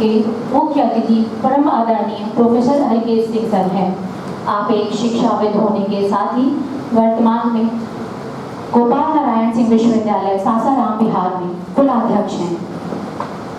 के मुख्य अतिथि परम आदरणीय प्रोफेसर हरकेश सिंह सर हैं। आप एक शिक्षाविद होने के साथ ही वर्तमान में गोपाल नारायण सिंह विश्वविद्यालय सासाराम बिहार में कुलाध्यक्ष हैं।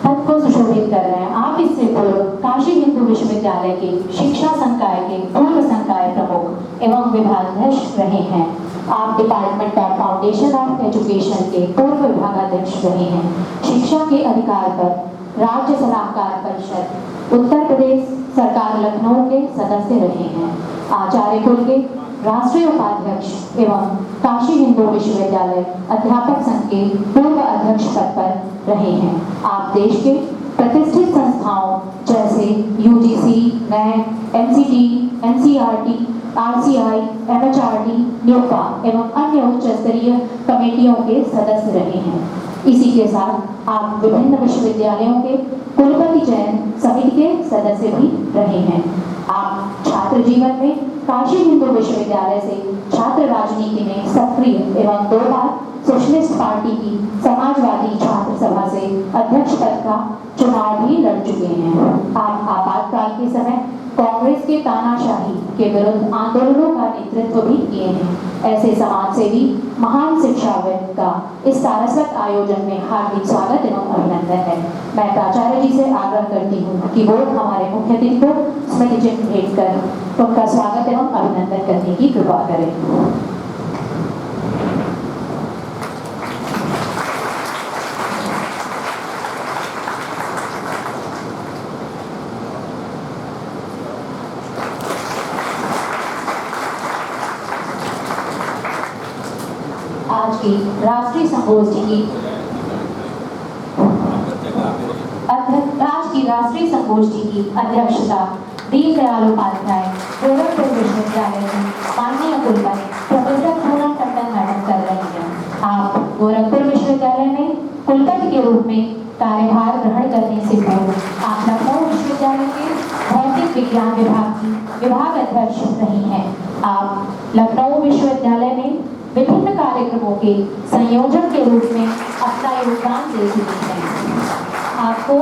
पद को सुशोभित कर रहे हैं। आप इससे पूर्व काशी हिंदू विश्वविद्यालय के शिक्षा संकाय के पूर्व संकाय प्रमुख एवं विभागाध्यक्ष रहे हैं। आप department of foundation of education के पूर्व विभागाध्यक्ष रहे हैं। शिक्षा के अधिकार पर राज्य सलाहकार परिषद उत्तर प्रदेश सरकार लखनऊ के सदस्य रहे हैं। आचार्य कुल के राष्ट्रीय उपाध्यक्ष एवं काशी हिंदू विश्वविद्यालय अध्यापक संघ के पूर्व अध्यक्ष पद पर रहे हैं। आप देश के प्रतिष्ठित संस्थाओं जैसे UGC, NAAC, MCT, NCERT, RCI, MHRD, NUEPA एवं अन्य उच्च स्तरीय कमेटियों के सदस्य रहे हैं। इसी के साथ आप विभिन्न विश्वविद्यालयों के कुलपति चयन समिति के सदस्य भी रहे हैं। आप छात्र जीवन में काशी हिंदू विश्वविद्यालय से छात्र राजनीति में सक्रिय एवं 2 बार सोशलिस्ट पार्टी की समाजवादी छात्र सभा से अध्यक्ष पद का चुनाव भी लड़ चुके हैं। आप आपातकाल के समय कांग्रेस के तानाशाही के विरुद्ध आंदोलनों का नेतृत्व भी किए हैं। ऐसे समाज सेवी महान शिक्षाविद का इस सारस्वत आयोजन में हार्दिक स्वागत एवं अभिनंदन है। मैं प्राचार्य जी से आग्रह करती हूँ कि वो हमारे मुख्य अतिथि को स्मृति चिन्ह भेंट कर उनका स्वागत एवं अभिनंदन करने की कृपा करें। आज की राष्ट्रीय संगोष्ठी की अध्यक्षता दीनदयाल उपाध्याय गोरखपुर विश्वविद्यालय की माननीय कुलपति प्रोफेसर पूनम टंडन मैडम कर रही हैं। आप गोरखपुर विश्वविद्यालय में कुलपति के रूप में कार्यभार ग्रहण करने से पूर्व आप लखनऊ विश्वविद्यालय के भौतिक विज्ञान विभाग की विभाग अध्यक्ष रही हैं। आप लखनऊ विश्वविद्यालय में विभिन्न कार्यक्रमों के संयोजक के रूप में अपना योगदान दे चुकी हैं। आपको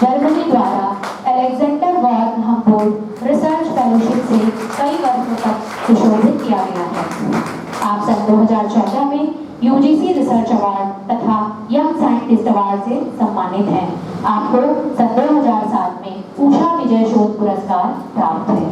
जर्मनी द्वारा Alexander von Humboldt research fellowship से कई वर्षों तक सुशोभित किया गया है। आप सन 2014 में यूजीसी रिसर्च अवार्ड तथा यंग साइंटिस्ट अवार्ड से सम्मानित हैं। आपको सन 2007 में उषा विजय शोध पुरस्कार प्राप्त है।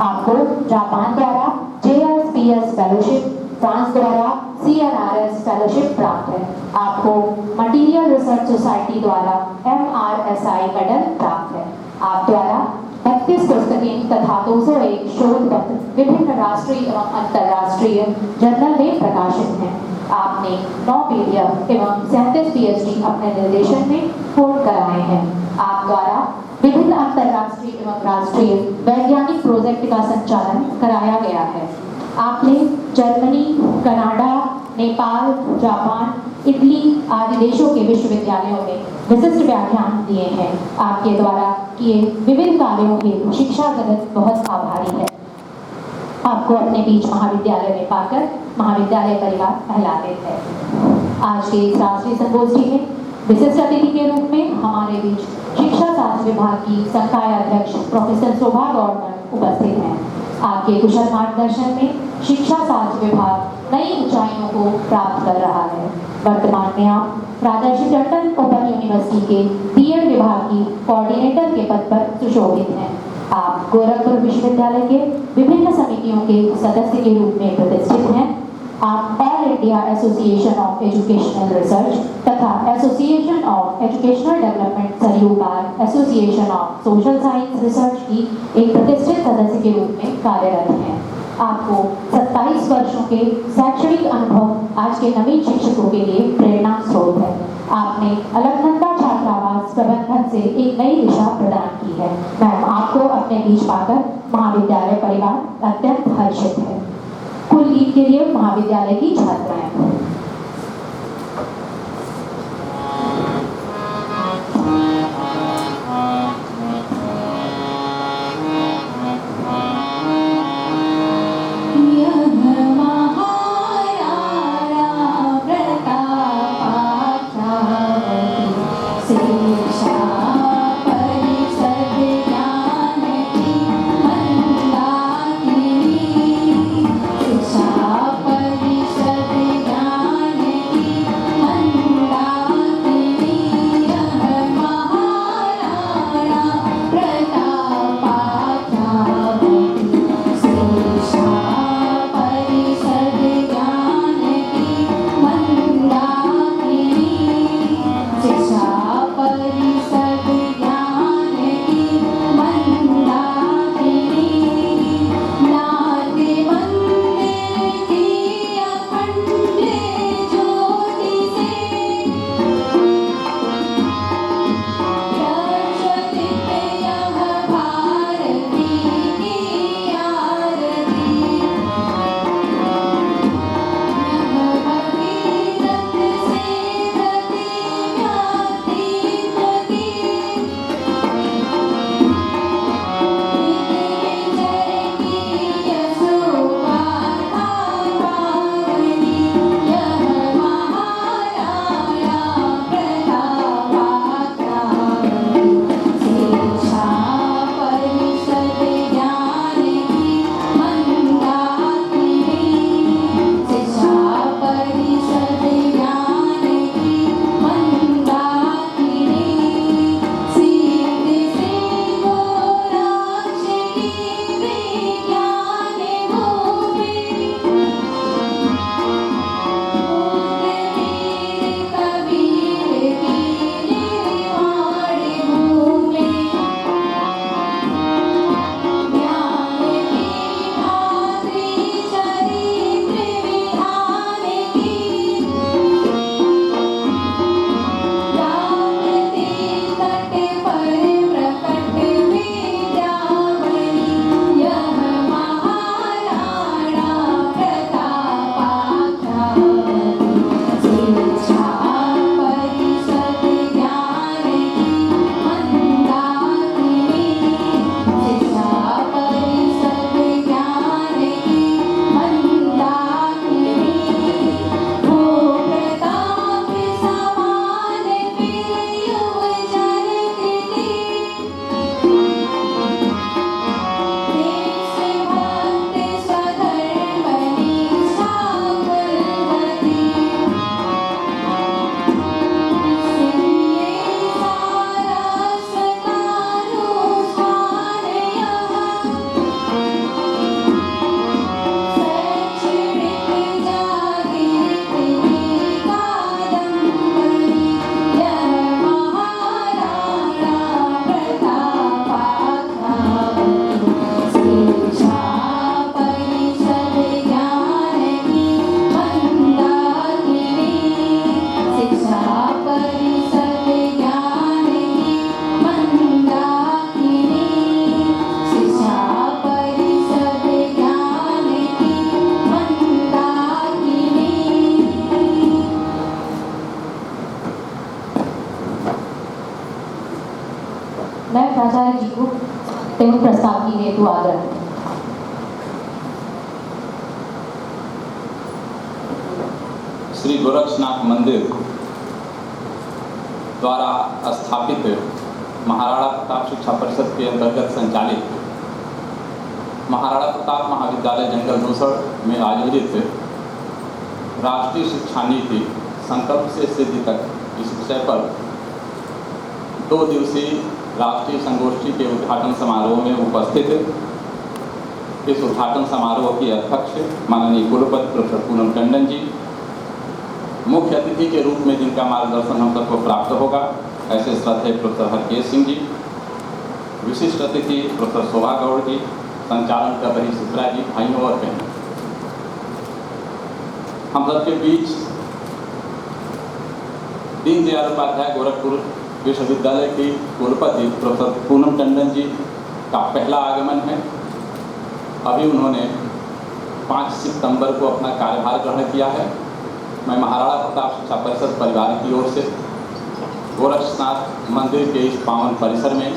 आपको जापान द्वारा JSPS फेलोशिप, फ्रांस द्वारा CNRS फेलोशिप प्राप्त है। आपको मटीरियल रिसर्च सोसाइटी द्वारा MRSI मेडल प्राप्त है। आप द्वारा 32 पुस्तकें तथा 201 शोध पत्र विभिन्न राष्ट्रीय एवं अंतर्राष्ट्रीय जर्नल में प्रकाशित हैं। आपने 9 PDF एवं 37 PhD अपने निर्देशन में पूर्ण कराए हैं। आप द्वारा विभिन्न अंतर्राष्ट्रीय एवं राष्ट्रीय वैज्ञानिक प्रोजेक्ट का संचालन कराया गया है। आपने Germany, Canada, Nepal, Japan, Italy आदि देशों के विश्वविद्यालयों में विशिष्ट व्याख्यान दिए हैं। आपके द्वारा किए विभिन्न कार्यों के शिक्षा जगत बहुत आभारी है। आपको अपने बीच महाविद्यालय में पाकर महाविद्यालय परिवार कहलाते हैं। आज के इस राष्ट्रीय संगोष्ठी में विशिष्ट अतिथि के रूप में हमारे बीच शिक्षा शास्त्र विभाग की संकाय अध्यक्ष प्रोफेसर शोभा गौरकर उपस्थित हैं। आपके कुशल मार्गदर्शन में शिक्षा शास्त्र विभाग नई ऊंचाइयों को प्राप्त कर रहा है। वर्तमान में आप राजर्षि टंडन ओपन यूनिवर्सिटी के BEd विभाग की कोऑर्डिनेटर के पद पर सुशोभित हैं। आप गोरखपुर विश्वविद्यालय के विभिन्न समितियों के सदस्य के रूप में प्रतिष्ठित हैं। आप all India association of educational research तथा association of educational development Saryu Paar association of social science research की एक प्रतिष्ठित सदस्य के रूप में कार्यरत हैं। आपको 27 वर्षों के शैक्षणिक अनुभव आज के नवीन शिक्षकों के लिए प्रेरणा स्रोत है। आपने अलकनंदा छात्रावास प्रबंधन से एक नई दिशा प्रदान की है। मैम, आपको अपने बीच पाकर महाविद्यालय परिवार अत्यंत हर्षित है। कुल गीत के लिए महाविद्यालय की छात्राएं। शिक्षा परिषद मैं प्राचार्य जी को तेमन प्रस्ताव की हेतु आग्रह। श्री गोरक्षनाथ मंदिर द्वारा स्थापित महाराणा प्रताप शिक्षा परिषद के अंतर्गत संचालित महाराणा प्रताप महाविद्यालय जंगल दूसर में आयोजित राष्ट्रीय शिक्षा नीति संकल्प से सिद्धि तक इस विषय पर 2 दिवसीय राष्ट्रीय संगोष्ठी के उद्घाटन समारोह में उपस्थित इस उद्घाटन समारोह के अध्यक्ष माननीय कुलपति प्रोफेसर पूनम टंडन जी, मुख्य अतिथि के रूप में जिनका मार्गदर्शन हम सबको प्राप्त होगा ऐसे श्रद्धेय प्रोफेसर हरकेश सिंह जी, विशिष्ट अतिथि प्रोफेसर शोभा गौड़ जी, संचालन कर रही सुत्रा जी, भाइयों और बहनों, हम सबके बीच दीनदयाल उपाध्याय गोरखपुर विश्वविद्यालय की कुलपति प्रोफेसर पूनम टंडन जी का पहला आगमन है। अभी उन्होंने 5 सितंबर को अपना कार्यभार ग्रहण किया है। मैं महाराणा प्रताप शिक्षा परिषद परिवार की ओर से गोरक्षनाथ मंदिर के इस पावन परिसर में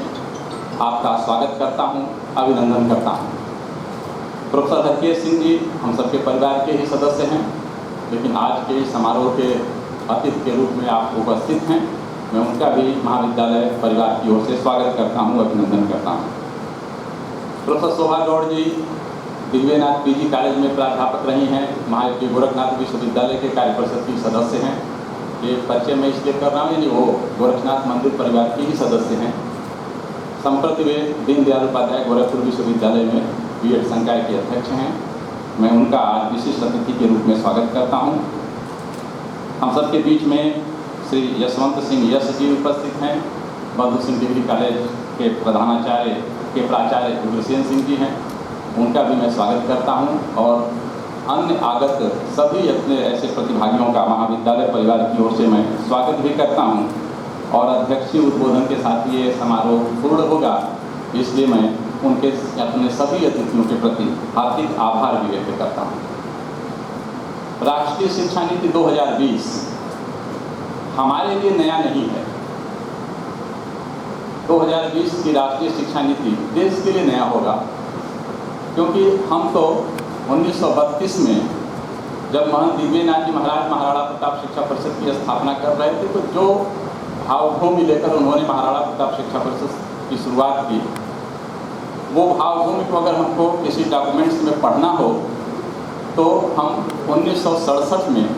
आपका स्वागत करता हूं, अभिनंदन करता हूं। प्रोफेसर हरकेश सिंह जी हम सबके परिवार के ही सदस्य हैं, लेकिन आज के इस समारोह के अतिथि के रूप में आप उपस्थित हैं। मैं उनका भी महाविद्यालय परिवार की ओर से स्वागत करता हूं, अभिनंदन करता हूं। प्रोफेसर शोभा गौड़ जी दिव्यनाथ पीजी कॉलेज में प्राध्यापक रही हैं, महायोगी गोरखनाथ विश्वविद्यालय के कार्य परिषद की सदस्य हैं। ये परिचय मैं इसलिए कर रहा हूँ, यानी वो गोरखनाथ मंदिर परिवार के ही सदस्य हैं। संप्रति वे दीनदयाल उपाध्याय गोरखपुर विश्वविद्यालय में बीएड संकाय के अध्यक्ष हैं। मैं उनका आज विशिष्ट अतिथि के रूप में स्वागत करता हूँ। हम सबके बीच में श्री यशवंत सिंह यश जी उपस्थित हैं, बंधु सिंह डिग्री कॉलेज के प्रधानाचार्य के प्राचार्य उग्रसेन सिंह जी हैं, उनका भी मैं स्वागत करता हूं। और अन्य आगत सभी अपने ऐसे प्रतिभागियों का महाविद्यालय परिवार की ओर से मैं स्वागत भी करता हूं। और अध्यक्षीय उद्बोधन के साथ ये समारोह पूर्ण होगा, इसलिए मैं उनके अपने सभी अतिथियों के प्रति हार्दिक आभार भी व्यक्त करता हूं। राष्ट्रीय शिक्षा नीति 2020 हमारे लिए नया नहीं है। 2020 की राष्ट्रीय शिक्षा नीति देश के लिए नया होगा, क्योंकि हम तो 1932 में जब महंत दिव्यनाथ जी महाराज महाराणा प्रताप शिक्षा परिषद की स्थापना कर रहे थे, तो जो भावभूमि लेकर उन्होंने महाराणा प्रताप शिक्षा परिषद की शुरुआत की, वो भावभूमि को अगर हमको किसी डॉक्यूमेंट्स में पढ़ना हो तो हम 1967 में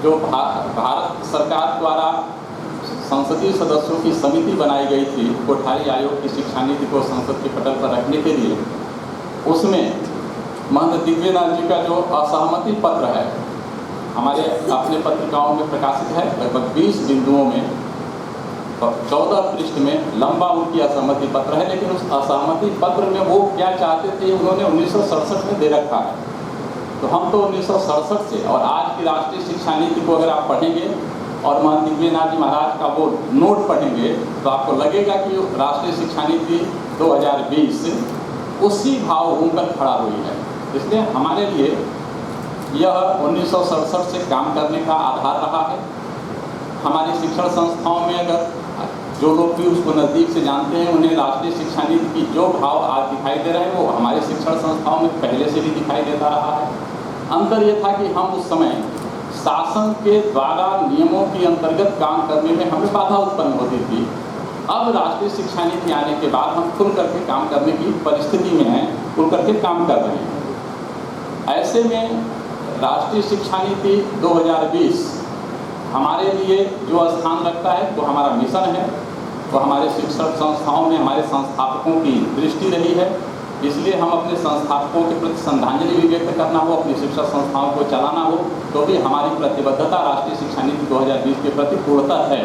जो भारत सरकार द्वारा संसदीय सदस्यों की समिति बनाई गई थी कोठारी आयोग की शिक्षा नीति को संसद के पटल पर रखने के लिए, उसमें महंत दिव्यनाथ जी का जो असहमति पत्र है हमारे अपने पत्रिकाओं में प्रकाशित है, लगभग 20 बिंदुओं में 14 पृष्ठ में लंबा उनकी असहमति पत्र है। लेकिन उस असहमति पत्र में वो क्या चाहते थे उन्होंने 1967 में दे रखा है। तो हम तो 1967 से और आज की राष्ट्रीय शिक्षा नीति को अगर आप पढ़ेंगे और महंत दिव्यनाथ जी महाराज का वो नोट पढ़ेंगे तो आपको लगेगा कि राष्ट्रीय शिक्षा नीति 2020 उसी भावभूमि पर खड़ा हुई है। इसलिए हमारे लिए यह 1967 से काम करने का आधार रहा है। हमारी शिक्षण संस्थाओं में अगर जो लोग भी उसको नज़दीक से जानते हैं, उन्हें राष्ट्रीय शिक्षा नीति की जो भाव आज दिखाई दे रहे हैं वो हमारे शिक्षण संस्थाओं में पहले से भी दिखाई देता रहा है। अंतर ये था कि हम उस समय शासन के द्वारा नियमों के अंतर्गत काम करने में हमें बाधा उत्पन्न होती थी। अब राष्ट्रीय शिक्षा नीति आने के बाद हम खुल करके काम करने की परिस्थिति में हैं, खुल करके काम कर रहे हैं। ऐसे में राष्ट्रीय शिक्षा नीति 2020 हमारे लिए जो स्थान रखता है वो हमारा मिशन है, वो हमारे शिक्षण संस्थाओं में हमारे संस्थापकों की दृष्टि रही है। इसलिए हम अपने संस्थापकों के प्रति श्रद्धांजलि भी व्यक्त करना हो, अपनी शिक्षा संस्थाओं को चलाना हो, तो भी हमारी प्रतिबद्धता राष्ट्रीय शिक्षा नीति 2020 के प्रति पूर्णतः है।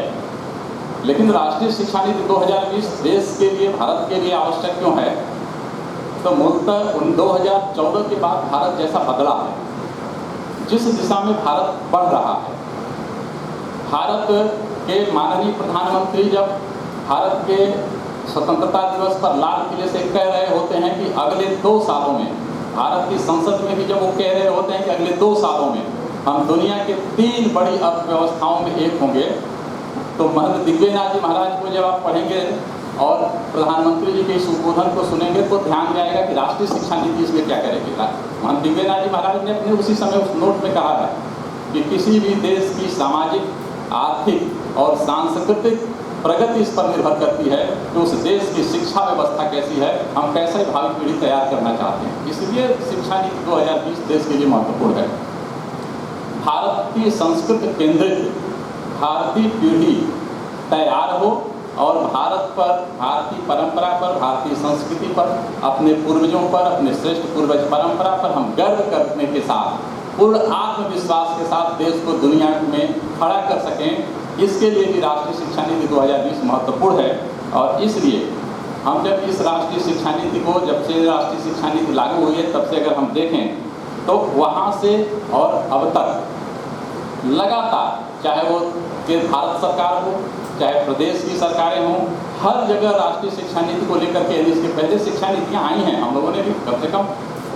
लेकिन राष्ट्रीय शिक्षा नीति 2020 देश के लिए, भारत के लिए आवश्यक क्यों है? तो मूलतः 2014 के बाद भारत जैसा बदला है, जिस दिशा में भारत बढ़ रहा है। भारत के माननीय प्रधानमंत्री जब भारत के स्वतंत्रता दिवस पर लाल किले से कह रहे होते हैं कि अगले 2 सालों में, भारत की संसद में भी जब वो कह रहे होते हैं कि अगले 2 सालों में हम दुनिया के 3 बड़ी अर्थव्यवस्थाओं में एक होंगे, तो महंत दिव्यनाथ जी महाराज को जब आप पढ़ेंगे और प्रधानमंत्री जी के इस उद्बोधन को सुनेंगे तो ध्यान में आएगा कि राष्ट्रीय शिक्षा नीति इसमें क्या करेगी। महंत दिव्यनाथ जी महाराज ने अपने उसी समय उस नोट में कहा है कि किसी भी देश की सामाजिक, आर्थिक और सांस्कृतिक प्रगति इस पर निर्भर करती है कि उस देश की शिक्षा व्यवस्था कैसी है, हम कैसे भावी पीढ़ी तैयार करना चाहते हैं। इसलिए शिक्षा नीति 2020 देश के लिए महत्वपूर्ण है। भारत की संस्कृति केंद्रित भारतीय पीढ़ी तैयार हो और भारत पर, भारतीय परंपरा पर, भारतीय संस्कृति पर, अपने पूर्वजों पर, अपने श्रेष्ठ पूर्वज परंपरा पर हम गर्व करने के साथ, पूर्ण आत्मविश्वास के साथ देश को दुनिया में खड़ा कर सकें, इसके लिए भी राष्ट्रीय शिक्षा नीति 2020 महत्वपूर्ण है। और इसलिए हम जब इस राष्ट्रीय शिक्षा नीति को, जब से राष्ट्रीय शिक्षा नीति लागू हुई है तब से अगर हम देखें तो वहाँ से और अब तक लगातार, चाहे वो कि भारत सरकार हो, चाहे प्रदेश की सरकारें हों, हर जगह राष्ट्रीय शिक्षा नीति को लेकर के, इसके पहले शिक्षा नीतियाँ आई हैं, हम लोगों ने भी कम से कम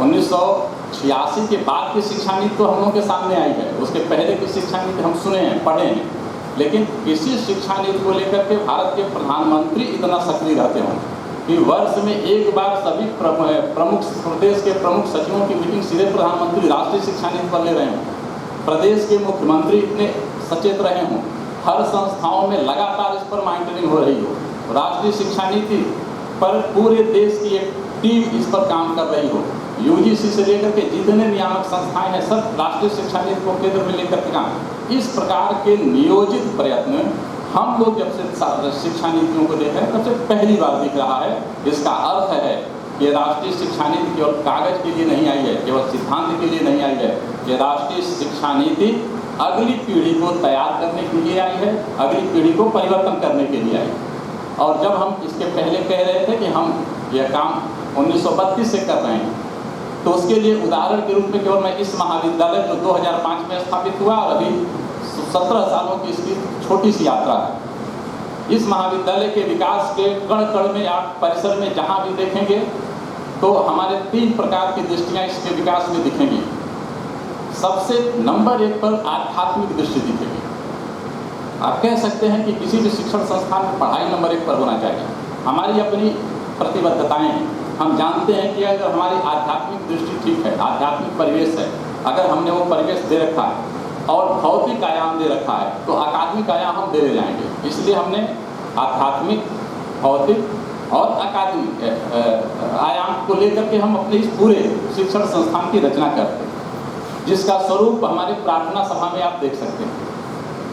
1986 के बाद की शिक्षा नीति तो हम लोगों के सामने आई है, उसके पहले की शिक्षा नीति हम सुने हैं, पढ़े हैं, लेकिन इसी शिक्षा नीति को लेकर के भारत के प्रधानमंत्री इतना सक्रिय रहते हों कि वर्ष में एक बार सभी प्रमुख प्रदेश के प्रमुख सचिवों की मीटिंग सीधे प्रधानमंत्री राष्ट्रीय शिक्षा नीति पर ले रहे हों, प्रदेश के मुख्यमंत्री इतने सचेत रहे हों, हर संस्थाओं में लगातार इस पर मॉनिटरिंग हो रही हो, राष्ट्रीय शिक्षा नीति पर पूरे देश की एक टीम इस पर काम कर रही हो, यूजीसी से लेकर के जितने नियामक संस्थाएं हैं सब राष्ट्रीय शिक्षा नीति को केंद्र में लेकर के काम। इस प्रकार के नियोजित प्रयत्न हम लोग जब से शिक्षा नीतियों को देख रहे हैं तब से पहली बार दिख रहा है। इसका अर्थ है कि राष्ट्रीय शिक्षा नीति केवल कागज के लिए नहीं आई है, केवल सिद्धांत के लिए नहीं आई है, ये राष्ट्रीय शिक्षा नीति अगली पीढ़ी को तैयार करने के लिए आई है, अगली पीढ़ी को परिवर्तन करने के लिए आई। और जब हम इसके पहले कह रहे थे कि हम यह काम 1932 से कर रहे हैं, तो उसके लिए उदाहरण के रूप में केवल मैं इस महाविद्यालय जो 2005 में स्थापित हुआ और अभी 17 सालों की इसकी छोटी सी यात्रा है, इस महाविद्यालय के विकास के कण कण में, आप परिसर में जहाँ भी देखेंगे तो हमारे 3 प्रकार की दृष्टियाँ इसके विकास में दिखेंगी। सबसे नंबर 1 पर आध्यात्मिक दृष्टि दिखेगी। आप कह सकते हैं कि किसी भी शिक्षण संस्थान में पढ़ाई नंबर 1 पर होना चाहिए। हमारी अपनी प्रतिबद्धताएं हैं, हम जानते हैं कि अगर हमारी आध्यात्मिक दृष्टि ठीक है, आध्यात्मिक परिवेश है, अगर हमने वो परिवेश दे रखा है और भौतिक आयाम दे रखा है तो अकादमिक आयाम हम दे जाएंगे। इसलिए हमने आध्यात्मिक, भौतिक और अकादमिक आयाम को लेकर के हम अपने इस पूरे शिक्षण संस्थान की रचना करते हैं, जिसका स्वरूप हमारे प्रार्थना सभा में आप देख सकते हैं।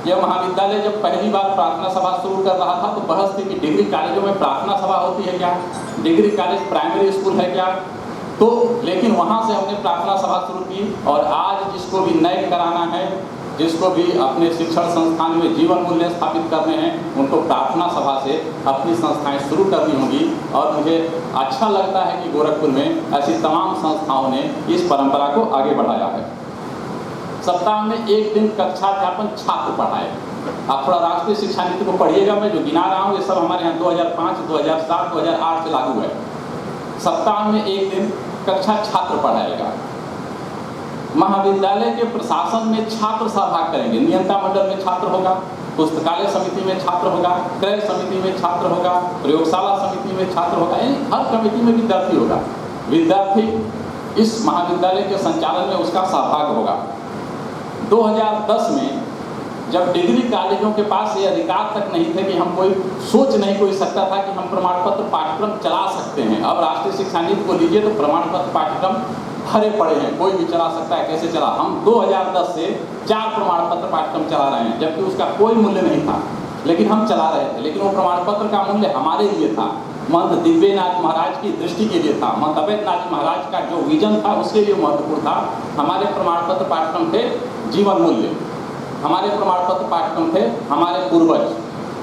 यह महाविद्यालय जब पहली बार प्रार्थना सभा शुरू कर रहा था तो बहस थी कि डिग्री कॉलेजों में प्रार्थना सभा होती है क्या, डिग्री कॉलेज प्राइमरी स्कूल है क्या, तो लेकिन वहाँ से हमने प्रार्थना सभा शुरू की और आज जिसको भी नए कराना है, जिसको भी अपने शिक्षण संस्थान में जीवन मूल्य स्थापित करने हैं, उनको प्रार्थना सभा से अपनी संस्थाएं शुरू करनी होगी। और मुझे अच्छा लगता है कि गोरखपुर में ऐसी तमाम संस्थाओं ने इस परंपरा को आगे बढ़ाया है। सप्ताह में 1 दिन कक्षाध्यापन छात्र पढ़ाए। आप थोड़ा राष्ट्रीय शिक्षा नीति को पढ़िएगा, मैं जो गिना रहा हूँ ये सब हमारे यहाँ 2005, 2007, 2008 से लागू है। सप्ताह में 1 दिन कक्षा छात्र पढ़ाएगा। महाविद्यालय के प्रशासन में छात्र सहभाग करेंगे, नियंत्रण मंडल में छात्र होगा, पुस्तकालय समिति में छात्र होगा, क्रय समिति में छात्र होगा, प्रयोगशाला समिति में छात्र होगा, यानी हर कमेटी में विद्यार्थी होगा। विद्यार्थी इस महाविद्यालय के संचालन में उसका सहभाग होगा। 2010 में जब डिग्री कॉलेजों के पास ये अधिकार तक नहीं थे कि हम कोई सोच नहीं कोई सकता था कि हम प्रमाण पत्र पाठ्यक्रम चला सकते हैं। अब राष्ट्रीय शिक्षा नीति को लीजिए तो प्रमाण पत्र पाठ्यक्रम भरे पड़े हैं, कोई भी चला सकता है, कैसे चला। हम 2010 से 4 प्रमाण पत्र पाठ्यक्रम चला रहे हैं, जबकि उसका कोई मूल्य नहीं था, लेकिन हम चला रहे थे। लेकिन वो प्रमाण पत्र का मूल्य हमारे लिए था, महंत दिव्यनाथ महाराज की दृष्टि के लिए था, महंत अवैधनाथ महाराज का जो विजन था उसके लिए महत्वपूर्ण था। हमारे प्रमाण पत्र पाठ्यक्रम थे जीवन मूल्य, हमारे प्रमाण पत्र पाठ्यक्रम थे हमारे पूर्वज,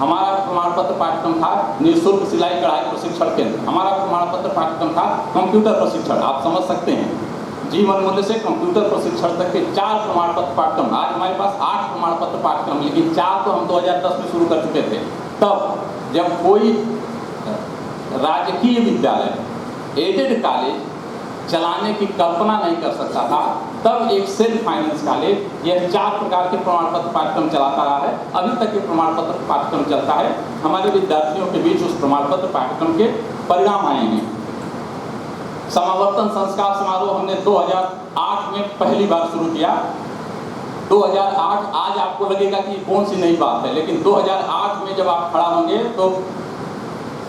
हमारा प्रमाण पत्र पाठ्यक्रम था निःशुल्क सिलाई कढ़ाई प्रशिक्षण केंद्र, हमारा प्रमाण पत्र पाठ्यक्रम था कंप्यूटर प्रशिक्षण। आप समझ सकते हैं, जीवन मूल्य से कंप्यूटर प्रशिक्षण तक के 4 प्रमाण पत्र पाठ्यक्रम। आज हमारे पास 8 प्रमाण पत्र पाठ्यक्रम, लेकिन 4 तो हम 2010 में शुरू कर चुके थे। तब जब कोई राजकीय विद्यालय, एडेड कॉलेज चलाने की कल्पना नहीं कर सकता था, तब एक सेल्फ फाइनेंस कॉलेज यह 4 प्रकार के प्रमाण पत्र पाठ्यक्रम चलाता रहा है। अभी तक ये प्रमाण पत्र पाठ्यक्रम चलता है। हमारे विद्यार्थियों के बीच उस प्रमाण पत्र पाठ्यक्रम के परिणाम आए हैं। समावर्तन संस्कार समारोह हमने 2008 में पहली बार शुरू किया। 2008, आज आपको लगेगा कि कौन सी नई बात है, लेकिन 2008 में जब आप खड़ा होंगे तो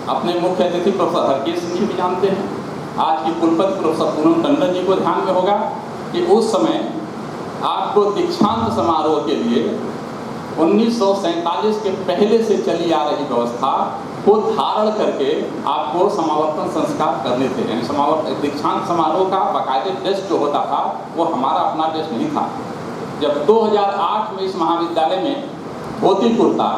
अपने मुख्य अतिथि प्रोफेसर हरकेश सिंह जी भी जानते हैं, आज की कुलपति प्रोफेसर पूनम टंडन जी को ध्यान में होगा कि उस समय आपको दीक्षांत समारोह के लिए 1947 के पहले से चली आ रही व्यवस्था को धारण करके आपको समावर्तन संस्कार करने थे। यानी दीक्षांत समारोह का बाकायदे ड्रेस जो होता था वो हमारा अपना ड्रेस नहीं था। जब 2008 में इस महाविद्यालय में धोती कुर्ता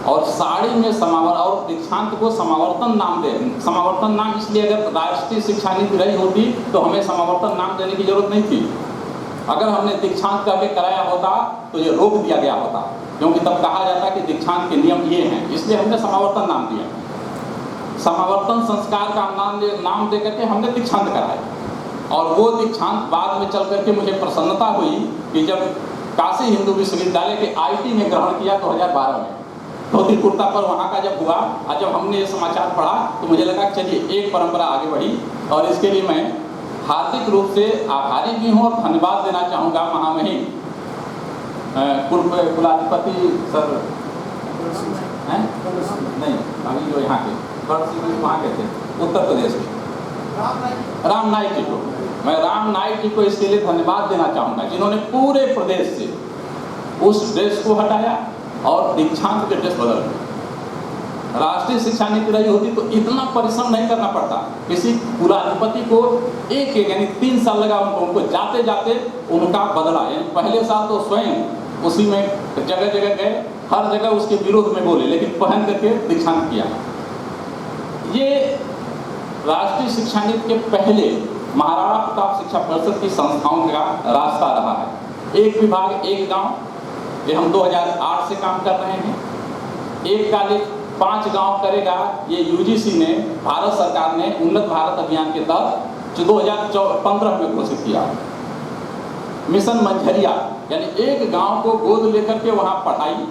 और साड़ी में और दीक्षांत को समावर्तन नाम दे, समावर्तन नाम इसलिए, अगर राष्ट्रीय शिक्षा नीति रही होती तो हमें समावर्तन नाम देने की जरूरत नहीं थी। अगर हमने दीक्षांत करके कराया होता तो ये रोक दिया गया होता, क्योंकि तब कहा जाता कि दीक्षांत के नियम ये हैं, इसलिए हमने समावर्तन नाम दिया। समावर्तन संस्कार का नाम दे करके हमने दीक्षांत कराया। और वो दीक्षांत बाद में चल करके मुझे प्रसन्नता हुई कि जब काशी हिंदू विश्वविद्यालय के IT में ग्रहण किया 2012 में, धोती कुर्ता पर वहाँ का जब हुआ और जब हमने ये समाचार पढ़ा तो मुझे लगा चलिए एक परंपरा आगे बढ़ी। और इसके लिए मैं हार्दिक रूप से आभारी भी हूँ और धन्यवाद देना चाहूँगा महामहिम कुलाधिपति सर हैं, नहीं अभी जो यहाँ के वहाँ के थे उत्तर प्रदेश के राम नाईक जी को, मैं राम नाईक जी को इसके लिए धन्यवाद देना चाहूँगा, जिन्होंने पूरे प्रदेश से उस ड्रेस को हटाया और दीक्षांत के ड्रेस बदल दिए। राष्ट्रीय शिक्षा नीति रही होती तो इतना परिश्रम नहीं करना पड़ता। किसी कुलाधिपति को एक यानी 3 साल लगा उनको जाते जाते उनका बदला। यानी पहले साल तो स्वयं उसी में जगह जगह गए, हर जगह उसके विरोध में बोले, लेकिन पहन करके दीक्षांत किया। ये राष्ट्रीय शिक्षा नीति के पहले महाराणा प्रताप शिक्षा परिषद की संस्थाओं का रास्ता रहा है। एक विभाग एक गांव, ये हम 2008 से काम कर रहे हैं। एक कॉलेज 5 गांव करेगा, ये UGC ने, भारत सरकार ने उन्नत भारत अभियान के तहत जो 2015 में घोषित किया। मिशन मंझरिया, यानी एक गांव को गोद लेकर के वहाँ पढ़ाई,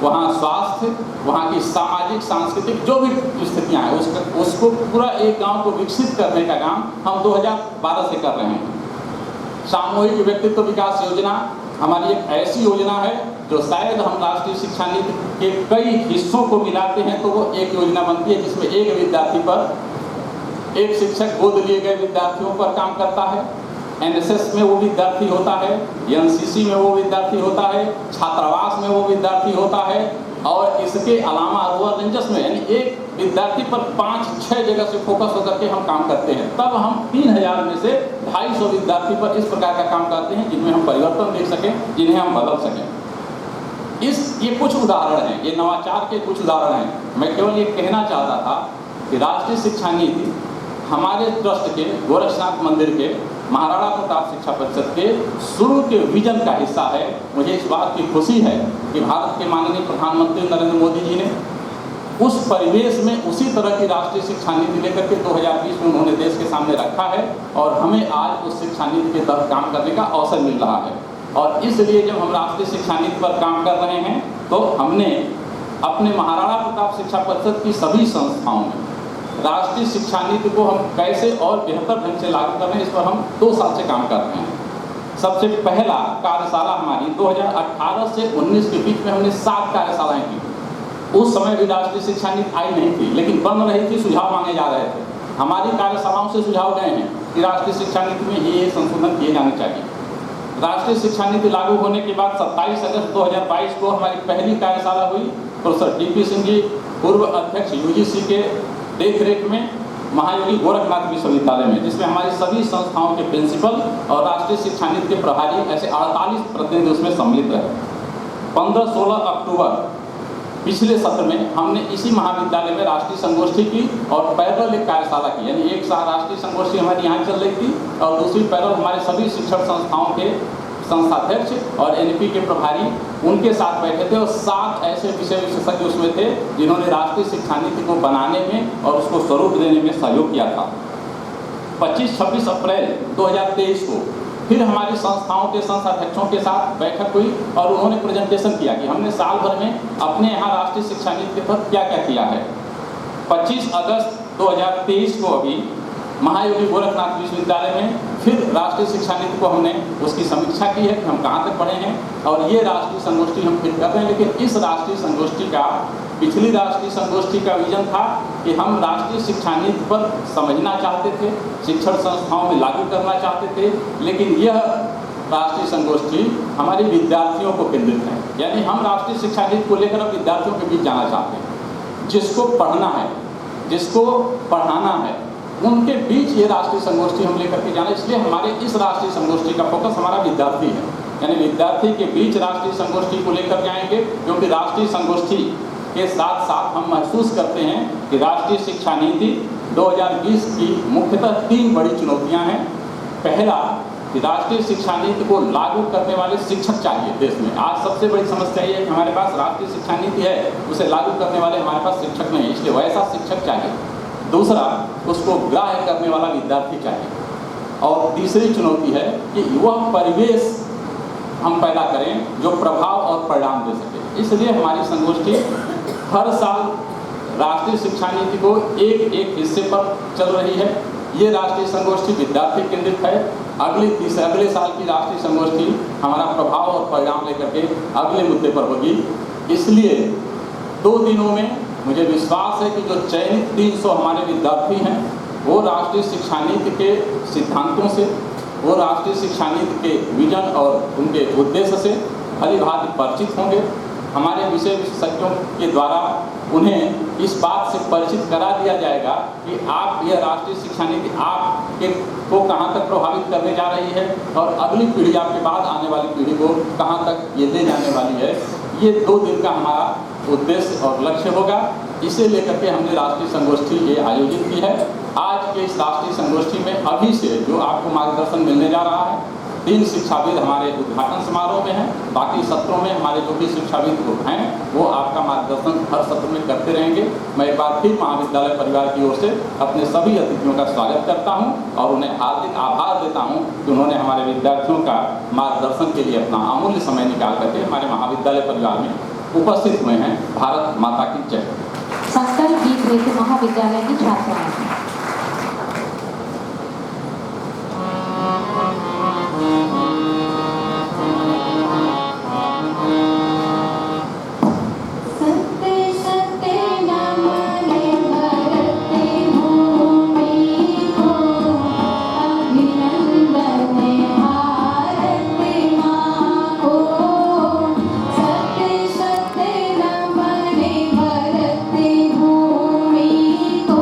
वहाँ स्वास्थ्य, वहाँ की सामाजिक सांस्कृतिक जो भी स्थितियाँ हैं उसको पूरा एक गांव को विकसित करने का काम हम 2012 से कर रहे हैं। सामूहिक व्यक्तित्व विकास योजना हमारी एक ऐसी योजना है जो शायद हम राष्ट्रीय शिक्षा नीति के कई हिस्सों को मिलाते हैं तो वो एक योजना बनती है, जिसमें एक विद्यार्थी पर एक शिक्षक गोद लिए गए विद्यार्थियों पर काम करता है। NSS में वो विद्यार्थी होता है, NCC में वो विद्यार्थी होता है, छात्रावास में वो विद्यार्थी होता है, और इसके अलावा रूरल रेंजर्स में यानी एक विद्यार्थी पर 5-6 जगह से फोकस होकर के हम काम करते हैं। तब हम 3000 में से 250 विद्यार्थी पर इस प्रकार का काम करते हैं जिनमें हम परिवर्तन देख सकें, जिन्हें हम बदल सकें। ये कुछ उदाहरण हैं, ये नवाचार के कुछ उदाहरण हैं। मैं केवल ये कहना चाहता था कि राष्ट्रीय शिक्षा नीति हमारे ट्रस्ट के, गोरक्षनाथ मंदिर के, महाराणा प्रताप शिक्षा परिषद के शुरू के विजन का हिस्सा है। मुझे इस बात की खुशी है कि भारत के माननीय प्रधानमंत्री नरेंद्र मोदी जी ने उस परिवेश में उसी तरह की राष्ट्रीय शिक्षा नीति लेकर के 2020 में उन्होंने देश के सामने रखा है, और हमें आज उस शिक्षा नीति के तहत काम करने का अवसर मिल रहा है। और इसलिए जब हम राष्ट्रीय शिक्षा नीति पर काम कर रहे हैं तो हमने अपने महाराणा प्रताप शिक्षा परिषद की सभी संस्थाओं में राष्ट्रीय शिक्षा नीति को हम कैसे और बेहतर ढंग से लागू कर रहे हैं, इस पर हम 2 साल से काम कर रहे हैं। सबसे पहला कार्यशाला हमारी 2018 से 19 के बीच में हमने 7 कार्यशालाएं की। उस समय भी राष्ट्रीय शिक्षा नीति आई नहीं थी, लेकिन बन रही थी, सुझाव मांगे जा रहे थे। हमारी कार्यशालाओं से सुझाव गए हैं कि राष्ट्रीय शिक्षा नीति में ये संशोधन किए जाने चाहिए। राष्ट्रीय शिक्षा नीति लागू होने के बाद 27 अगस्त 2022 को हमारी पहली कार्यशाला हुई। प्रोफेसर DP सिंह जी, पूर्व अध्यक्ष UGC के देखरेख में महायोगी गोरखनाथ विश्वविद्यालय में, जिसमें हमारी सभी संस्थाओं के प्रिंसिपल और राष्ट्रीय शिक्षा नीति के प्रभारी ऐसे 48 प्रतिनिधि उसमें सम्मिलित रहे। 15-16 अक्टूबर पिछले सत्र में हमने इसी महाविद्यालय में राष्ट्रीय संगोष्ठी की और पैरेलल एक कार्यशाला की। यानी एक साथ राष्ट्रीय संगोष्ठी हमारी यहाँ चल रही थी और दूसरी पैरेलल हमारे सभी शिक्षण संस्थाओं के संस्थाध्यक्ष और NP के प्रभारी उनके साथ बैठे थे, और 7 ऐसे विषय विशेषज्ञ उसमें थे जिन्होंने राष्ट्रीय शिक्षा नीति को बनाने में और उसको स्वरूप देने में सहयोग किया था। 25-26 अप्रैल 2023 को फिर हमारी संस्थाओं के संस्थाध्यक्षों के साथ बैठक हुई और उन्होंने प्रेजेंटेशन किया कि हमने साल भर में अपने यहाँ राष्ट्रीय शिक्षा नीति के तहत क्या क्या किया है। 25 अगस्त 2023 को अभी महायोगी गोरखनाथ विश्वविद्यालय में फिर राष्ट्रीय शिक्षा नीति को हमने उसकी समीक्षा की है कि हम कहाँ तक बढ़े हैं, और ये राष्ट्रीय संगोष्ठी हम फिर कर रहे हैं। लेकिन इस राष्ट्रीय संगोष्ठी का, पिछली राष्ट्रीय संगोष्ठी का विजन था कि हम राष्ट्रीय शिक्षा नीति पर समझना चाहते थे, शिक्षण संस्थाओं में लागू करना चाहते थे, लेकिन यह राष्ट्रीय संगोष्ठी हमारे विद्यार्थियों को केंद्रित है। यानी हम राष्ट्रीय शिक्षा नीति को लेकर अब विद्यार्थियों के बीच जाना चाहते हैं। जिसको पढ़ना है, जिसको पढ़ाना है, उनके बीच ये राष्ट्रीय संगोष्ठी हम लेकर के जाना। इसलिए हमारे इस राष्ट्रीय संगोष्ठी का फोकस हमारा विद्यार्थी है, यानी विद्यार्थी के बीच राष्ट्रीय संगोष्ठी को लेकर जाएंगे, क्योंकि राष्ट्रीय संगोष्ठी के साथ साथ हम महसूस करते हैं कि राष्ट्रीय शिक्षा नीति 2020 की मुख्यतः 3 बड़ी चुनौतियां हैं। पहला, कि राष्ट्रीय शिक्षा नीति को लागू करने वाले शिक्षक चाहिए देश में। आज सबसे बड़ी समस्या ये है कि हमारे पास राष्ट्रीय शिक्षा नीति है, उसे लागू करने वाले हमारे पास शिक्षक नहीं, इसलिए वैसा शिक्षक चाहिए। दूसरा, उसको ग्राह्य करने वाला विद्यार्थी चाहिए। और तीसरी चुनौती है कि वह परिवेश हम पैदा करें जो प्रभाव और परिणाम दे सके। इसलिए हमारी संगोष्ठी हर साल राष्ट्रीय शिक्षा नीति को एक हिस्से पर चल रही है। ये राष्ट्रीय संगोष्ठी विद्यार्थी केंद्रित है। अगले साल की राष्ट्रीय संगोष्ठी हमारा प्रभाव और परिणाम लेकर के अगले मुद्दे पर होगी। इसलिए 2 दिनों में मुझे विश्वास है कि जो चयनित 300 हमारे विद्यार्थी हैं, वो राष्ट्रीय शिक्षा नीति के सिद्धांतों से, वो राष्ट्रीय शिक्षा नीति के विजन और उनके उद्देश्य से भली भांति परिचित होंगे। हमारे विषय विशेषज्ञों के द्वारा उन्हें इस बात से परिचित करा दिया जाएगा कि आप यह राष्ट्रीय शिक्षा नीति आपके को कहाँ तक प्रभावित करने जा रही है और अगली पीढ़ी, आपके बाद आने वाली पीढ़ी को कहाँ तक ये ले जाने वाली है। ये 2 दिन का हमारा उद्देश्य और लक्ष्य होगा। इसे लेकर के हमने राष्ट्रीय संगोष्ठी ये आयोजित की है। आज के इस राष्ट्रीय संगोष्ठी में अभी से जो आपको मार्गदर्शन मिलने जा रहा है, 3 शिक्षाविद हमारे उद्घाटन समारोह में हैं। बाकी सत्रों में हमारे जो भी शिक्षाविद हैं वो आपका मार्गदर्शन हर सत्र में करते रहेंगे। मैं एक बार फिर महाविद्यालय परिवार की ओर से अपने सभी अतिथियों का स्वागत करता हूं और उन्हें हार्दिक आभार देता हूं कि उन्होंने हमारे विद्यार्थियों का मार्गदर्शन के लिए अपना अमूल्य समय निकाल करके हमारे महाविद्यालय परिवार में उपस्थित हुए हैं। भारत माता की जय। संकल्प गीत लेके महाविद्यालय की छात्राएं। भूमि को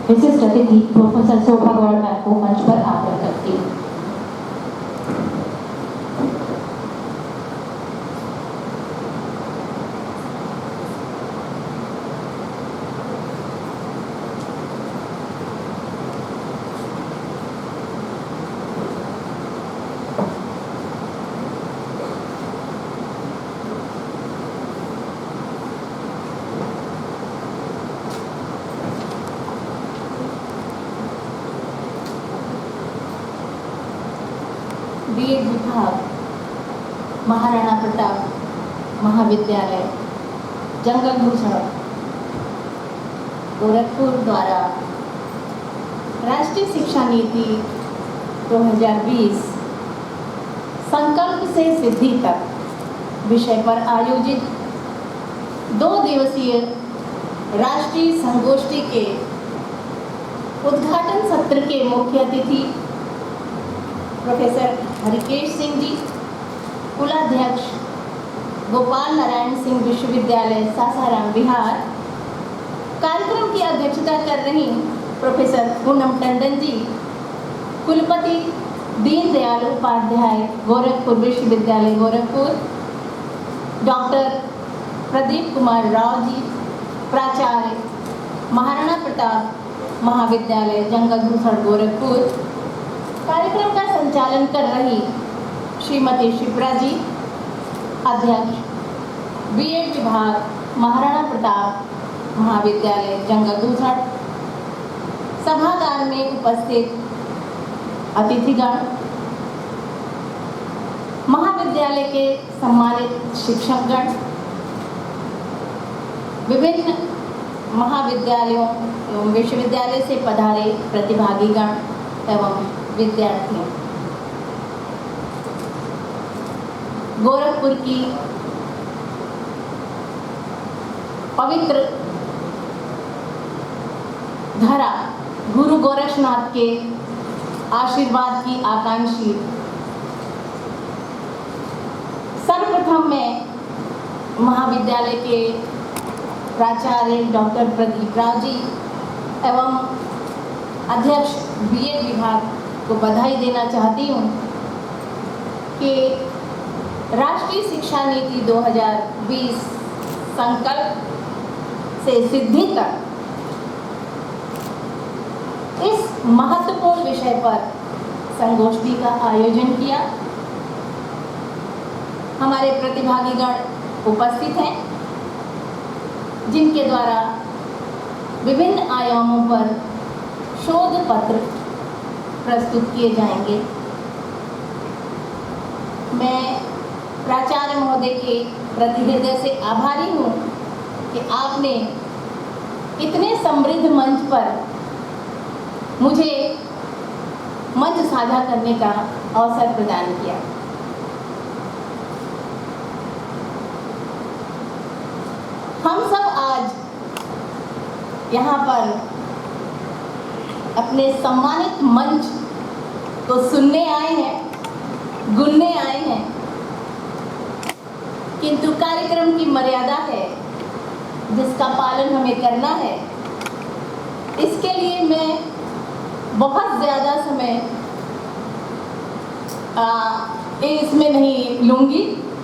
विशिष्ट अतिथि प्रोफेसर शोभा गौड़ मैम को मंच पर आग्रह करती हूँ। बीएड विभाग महाराणा प्रताप महाविद्यालय जंगल भूषण गोरखपुर द्वारा राष्ट्रीय शिक्षा नीति 2020 संकल्प से सिद्धि तक विषय पर आयोजित 2 दिवसीय राष्ट्रीय संगोष्ठी के उद्घाटन सत्र के मुख्य अतिथि प्रोफेसर हरिकेश सिंह जी, कुलाध्यक्ष गोपाल नारायण सिंह विश्वविद्यालय सासाराम बिहार, कार्यक्रम की अध्यक्षता कर रही प्रोफेसर पूनम टंडन जी, कुलपति दीनदयाल उपाध्याय गोरखपुर विश्वविद्यालय गोरखपुर, डॉक्टर प्रदीप कुमार राव जी, प्राचार्य महाराणा प्रताप महाविद्यालय जंगल भूषण गोरखपुर, कार्यक्रम का संचालन कर रही श्रीमती शिप्रा जी, अध्यक्ष बीएड विभाग महाराणा प्रताप महाविद्यालय जंगल भूषण, सभागार में उपस्थित अतिथिगण, महाविद्यालय के सम्मानित शिक्षकगण, विभिन्न महाविद्यालयों एवं विश्वविद्यालय से पधारे प्रतिभागीगण एवं विद्यार्थियों, गोरखपुर की पवित्र धरा गुरु गोरक्षनाथ के आशीर्वाद की आकांक्षी सर्वप्रथम मैं महाविद्यालय के प्राचार्य डॉक्टर प्रदीप राव जी एवं अध्यक्ष बीएड विभाग को बधाई देना चाहती हूँ कि राष्ट्रीय शिक्षा नीति 2020 संकल्प से सिद्धि तक इस महत्वपूर्ण विषय पर संगोष्ठी का आयोजन किया। हमारे प्रतिभागीगण उपस्थित हैं, जिनके द्वारा विभिन्न आयामों पर शोध पत्र प्रस्तुत किए जाएंगे। मैं प्राचार्य महोदय के प्रति हृदय से आभारी हूँ कि आपने इतने समृद्ध मंच पर मुझे मंच साझा करने का अवसर प्रदान किया। हम सब आज यहाँ पर अपने सम्मानित मंच को सुनने आए हैं, गुनने आए हैं, किंतु कार्यक्रम की मर्यादा है जिसका पालन हमें करना है। इसके लिए मैं बहुत ज़्यादा समय इसमें नहीं लूँगी।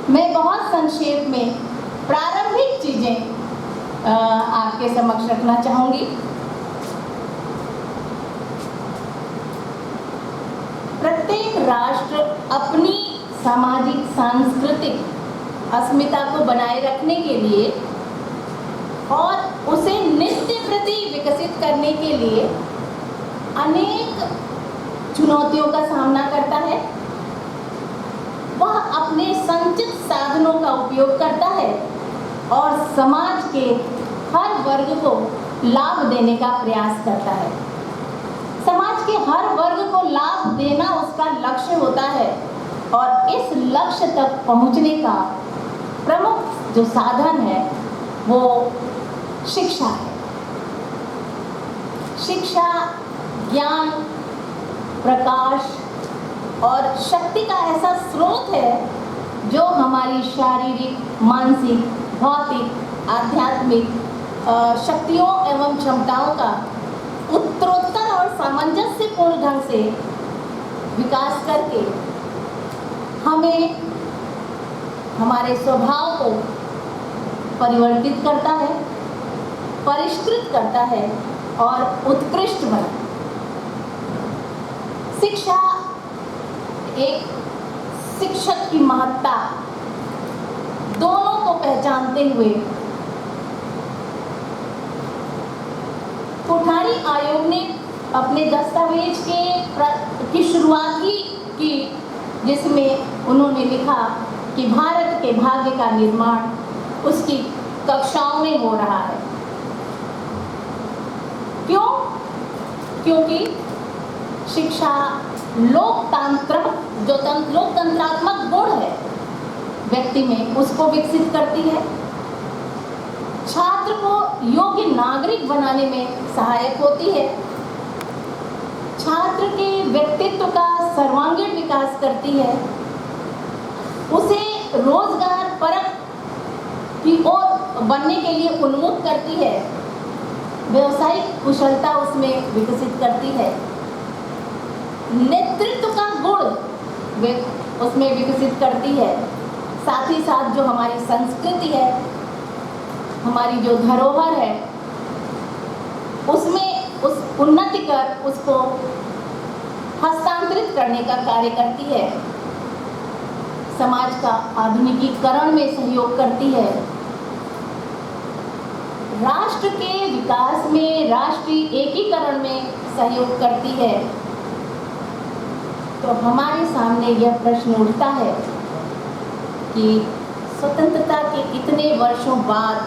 मैं बहुत संक्षेप में प्रारंभिक चीज़ें आपके समक्ष रखना चाहूँगी। प्रत्येक राष्ट्र अपनी सामाजिक सांस्कृतिक अस्मिता को बनाए रखने के लिए और उसे नित्य प्रति विकसित करने के लिए अनेक चुनौतियों का सामना करता है। वह अपने संचित साधनों का उपयोग करता है और समाज के हर वर्ग को लाभ देने का प्रयास करता है। समाज के हर वर्ग को लाभ देना उसका लक्ष्य होता है और इस लक्ष्य तक पहुंचने का प्रमुख जो साधन है वो शिक्षा है। शिक्षा ज्ञान, प्रकाश और शक्ति का ऐसा स्रोत है जो हमारी शारीरिक, मानसिक, भौतिक, आध्यात्मिक शक्तियों एवं क्षमताओं का सामंजस्यपूर्ण ढंग से विकास करके हमें हमारे स्वभाव को परिवर्तित करता है, परिष्कृत करता है और उत्कृष्ट बनाता है। शिक्षा, एक शिक्षक की महत्ता दोनों को पहचानते हुए कोठारी आयोग ने अपने दस्तावेज की शुरुआत की, जिसमें उन्होंने लिखा कि भारत के भाग्य का निर्माण उसकी कक्षाओं में हो रहा है। क्यों? क्योंकि शिक्षा लोकतंत्रात्मक गुण है व्यक्ति में, उसको विकसित करती है, छात्र को योग्य नागरिक बनाने में सहायक होती है, छात्र के व्यक्तित्व का सर्वांगीण विकास करती है, उसे रोजगार परक की ओर बनने के लिए उन्मुख करती है, व्यवसायिक कुशलता उसमें विकसित करती है, नेतृत्व का गुण उसमें विकसित करती है। साथ ही साथ जो हमारी संस्कृति है, हमारी जो धरोहर है, उसमें उस उन्नति कर उसको हस्तांतरित करने का कार्य करती है, समाज का आधुनिकीकरण में सहयोग करती है, राष्ट्र के विकास में, राष्ट्रीय एकीकरण में सहयोग करती है। तो हमारे सामने यह प्रश्न उठता है कि स्वतंत्रता के इतने वर्षों बाद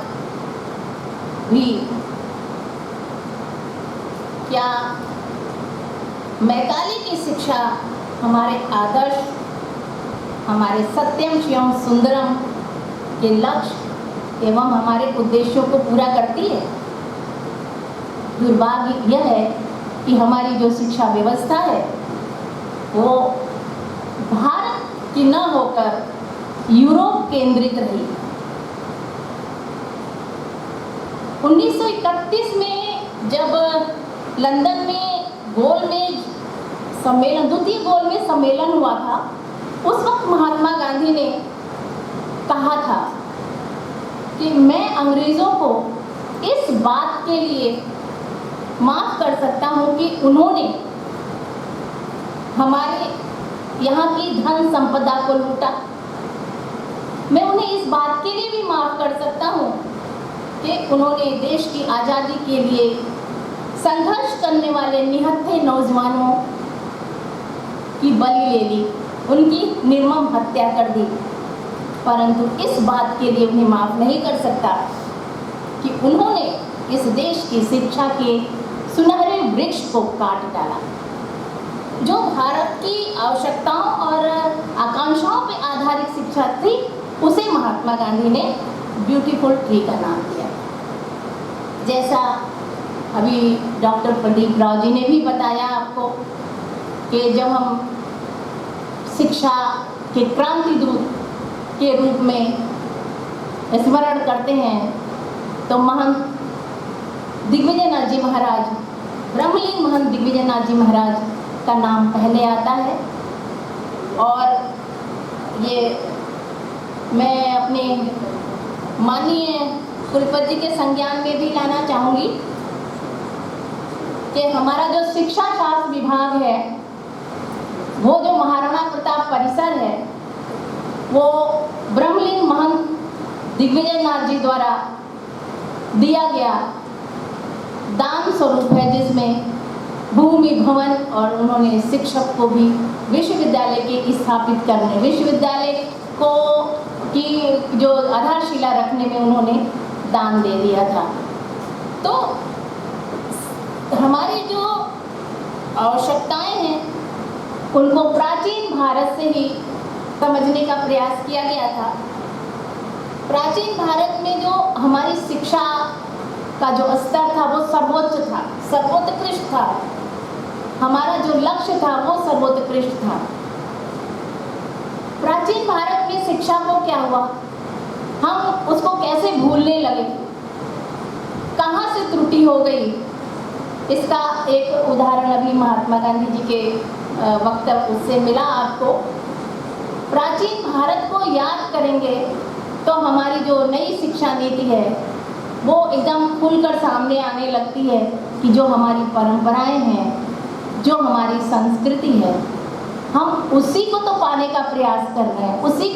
भी क्या मैकाले की शिक्षा हमारे आदर्श, हमारे सत्यम शिवम सुंदरम के लक्ष्य एवं हमारे उद्देश्यों को पूरा करती है? दुर्भाग्य यह है कि हमारी जो शिक्षा व्यवस्था है वो भारत की न होकर यूरोप केंद्रित रही। 1931 में जब लंदन में गोलमेज सम्मेलन, द्वितीय गोलमेज सम्मेलन हुआ था, उस वक्त महात्मा गांधी ने कहा था कि मैं अंग्रेजों को इस बात के लिए माफ कर सकता हूं कि उन्होंने हमारे यहाँ की धन संपदा को लूटा। मैं उन्हें इस बात के लिए भी माफ कर सकता हूँ कि उन्होंने देश की आज़ादी के लिए संघर्ष करने वाले निहत्थे नौजवानों की बलि ले ली, उनकी निर्मम हत्या कर दी, परंतु इस बात के लिए उन्हें माफ नहीं कर सकता कि उन्होंने इस देश की शिक्षा के सुनहरे वृक्ष को काट डाला। जो भारत की आवश्यकताओं और आकांक्षाओं पर आधारित शिक्षा थी, उसे महात्मा गांधी ने ब्यूटीफुल ट्री का नाम दिया। जैसा अभी डॉक्टर प्रदीप राव जी ने भी बताया आपको कि जब हम शिक्षा के क्रांति दूत के रूप में स्मरण करते हैं तो महंत दिग्विजयनाथ जी महाराज, ब्रह्मलीन महंत दिग्विजयनाथ जी महाराज का नाम पहले आता है। और ये मैं अपने माननीय कुलपति जी के संज्ञान में भी लाना चाहूँगी कि हमारा जो शिक्षा शास्त्र विभाग है, वो जो महाराणा प्रताप परिसर है, वो ब्रह्मलीन महंत दिग्विजयनाथ जी द्वारा दिया गया दान स्वरूप है, जिसमें भूमि भवन और उन्होंने शिक्षक को भी विश्वविद्यालय के स्थापित करने, विश्वविद्यालय को की जो आधारशिला रखने में उन्होंने दान दे दिया था। तो हमारी जो आवश्यकताएं हैं उनको प्राचीन भारत से ही समझने का प्रयास किया गया था। प्राचीन भारत में जो हमारी शिक्षा का जो स्तर था वो सर्वोच्च था, सर्वोत्कृष्ट था। हमारा जो लक्ष्य था वो सर्वोत्कृष्ट था। प्राचीन भारत में शिक्षा को क्या हुआ, हम उसको कैसे भूलने लगे, कहाँ से त्रुटि हो गई, इसका एक उदाहरण अभी महात्मा गांधी जी के वक्तव्य उससे मिला आपको। प्राचीन भारत को याद करेंगे तो हमारी जो नई शिक्षा नीति है वो एकदम खुलकर सामने आने लगती है कि जो हमारी परंपराएं हैं, जो हमारी संस्कृति है, हम उसी को तो पाने का प्रयास कर रहे हैं, उसी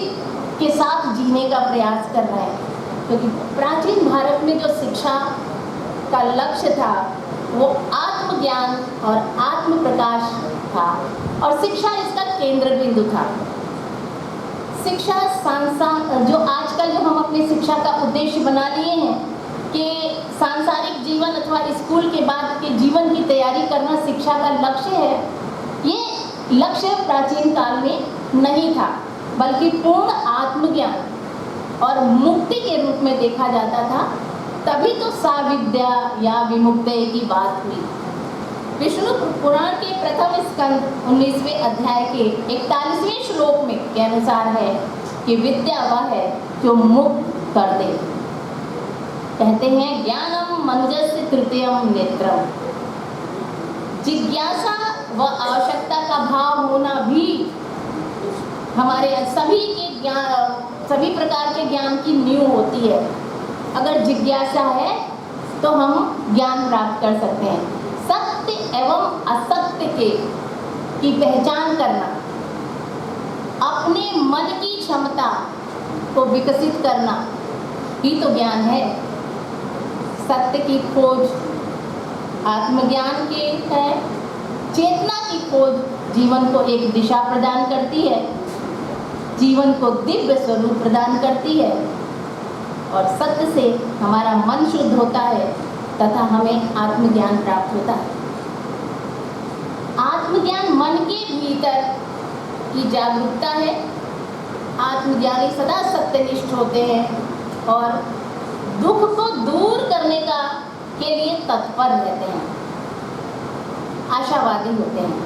के साथ जीने का प्रयास कर रहे हैं। क्योंकि प्राचीन भारत में जो शिक्षा का लक्ष्य था वो आत्मज्ञान और आत्म प्रकाश था, और शिक्षा इसका केंद्र बिंदु था। शिक्षा जो आजकल जो हम अपनी शिक्षा का उद्देश्य बना लिए हैं कि सांसारिक जीवन अथवा स्कूल के बाद के जीवन की तैयारी करना शिक्षा का लक्ष्य है, ये लक्ष्य प्राचीन काल में नहीं था, बल्कि पूर्ण आत्मज्ञान और मुक्ति के रूप में देखा जाता था। तभी तो साविद्या या विमुक्ति की बात हुई। विष्णु पुराण के प्रथम स्कंद 19वें अध्याय के 41वें श्लोक में के अनुसार है कि विद्या वह है जो मुक्त कर दे। कहते हैं ज्ञानम मनुजस्य तृतीयम नेत्रम। जिज्ञासा व आवश्यकता का भाव होना भी हमारे सभी प्रकार के ज्ञान की नींव होती है। अगर जिज्ञासा है तो हम ज्ञान प्राप्त कर सकते हैं। सत्य एवं असत्य की पहचान करना, अपने मन की क्षमता को विकसित करना ही तो ज्ञान है। सत्य की खोज आत्मज्ञान के है। चेतना की खोज जीवन को एक दिशा प्रदान करती है, जीवन को दिव्य स्वरूप प्रदान करती है, और सत्य से हमारा मन शुद्ध होता है तथा हमें आत्मज्ञान प्राप्त होता है। आत्मज्ञान मन के भीतर की जागरूकता है। आत्मज्ञानी सदा सत्यनिष्ठ होते हैं और दुख को दूर करने के लिए तत्पर रहते हैं, आशावादी होते हैं।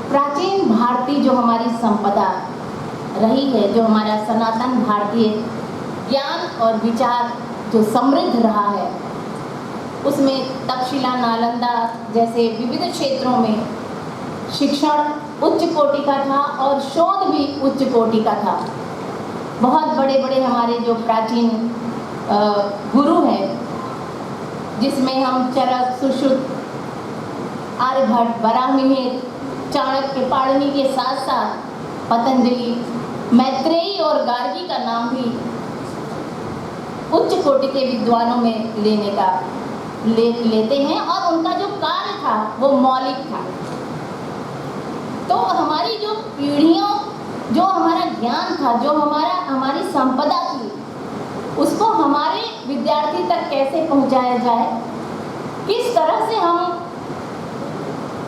प्राचीन भारतीय जो हमारी संपदा रही है, जो हमारा सनातन भारतीय ज्ञान और विचार जो समृद्ध रहा है, उसमें तक्षशिला, नालंदा जैसे विविध क्षेत्रों में शिक्षण उच्च कोटि का था और शोध भी उच्च कोटि का था। बहुत बड़े बड़े हमारे जो प्राचीन गुरु हैं, जिसमें हम चरक, सुश्रुत, आर्यभट्ट, वराहमिहिर, चाणक्य, पाणिनि के साथ साथ पतंजलि, मैत्रेयी और गार्गी का नाम भी उच्च कोटि के विद्वानों में लेते हैं, और उनका जो कार्य था वो मौलिक था। तो हमारी जो पीढ़ियों, जो हमारा ज्ञान था, जो हमारी संपदा थी, उसको हमारे विद्यार्थी तक कैसे पहुंचाया जाए, किस तरह से हम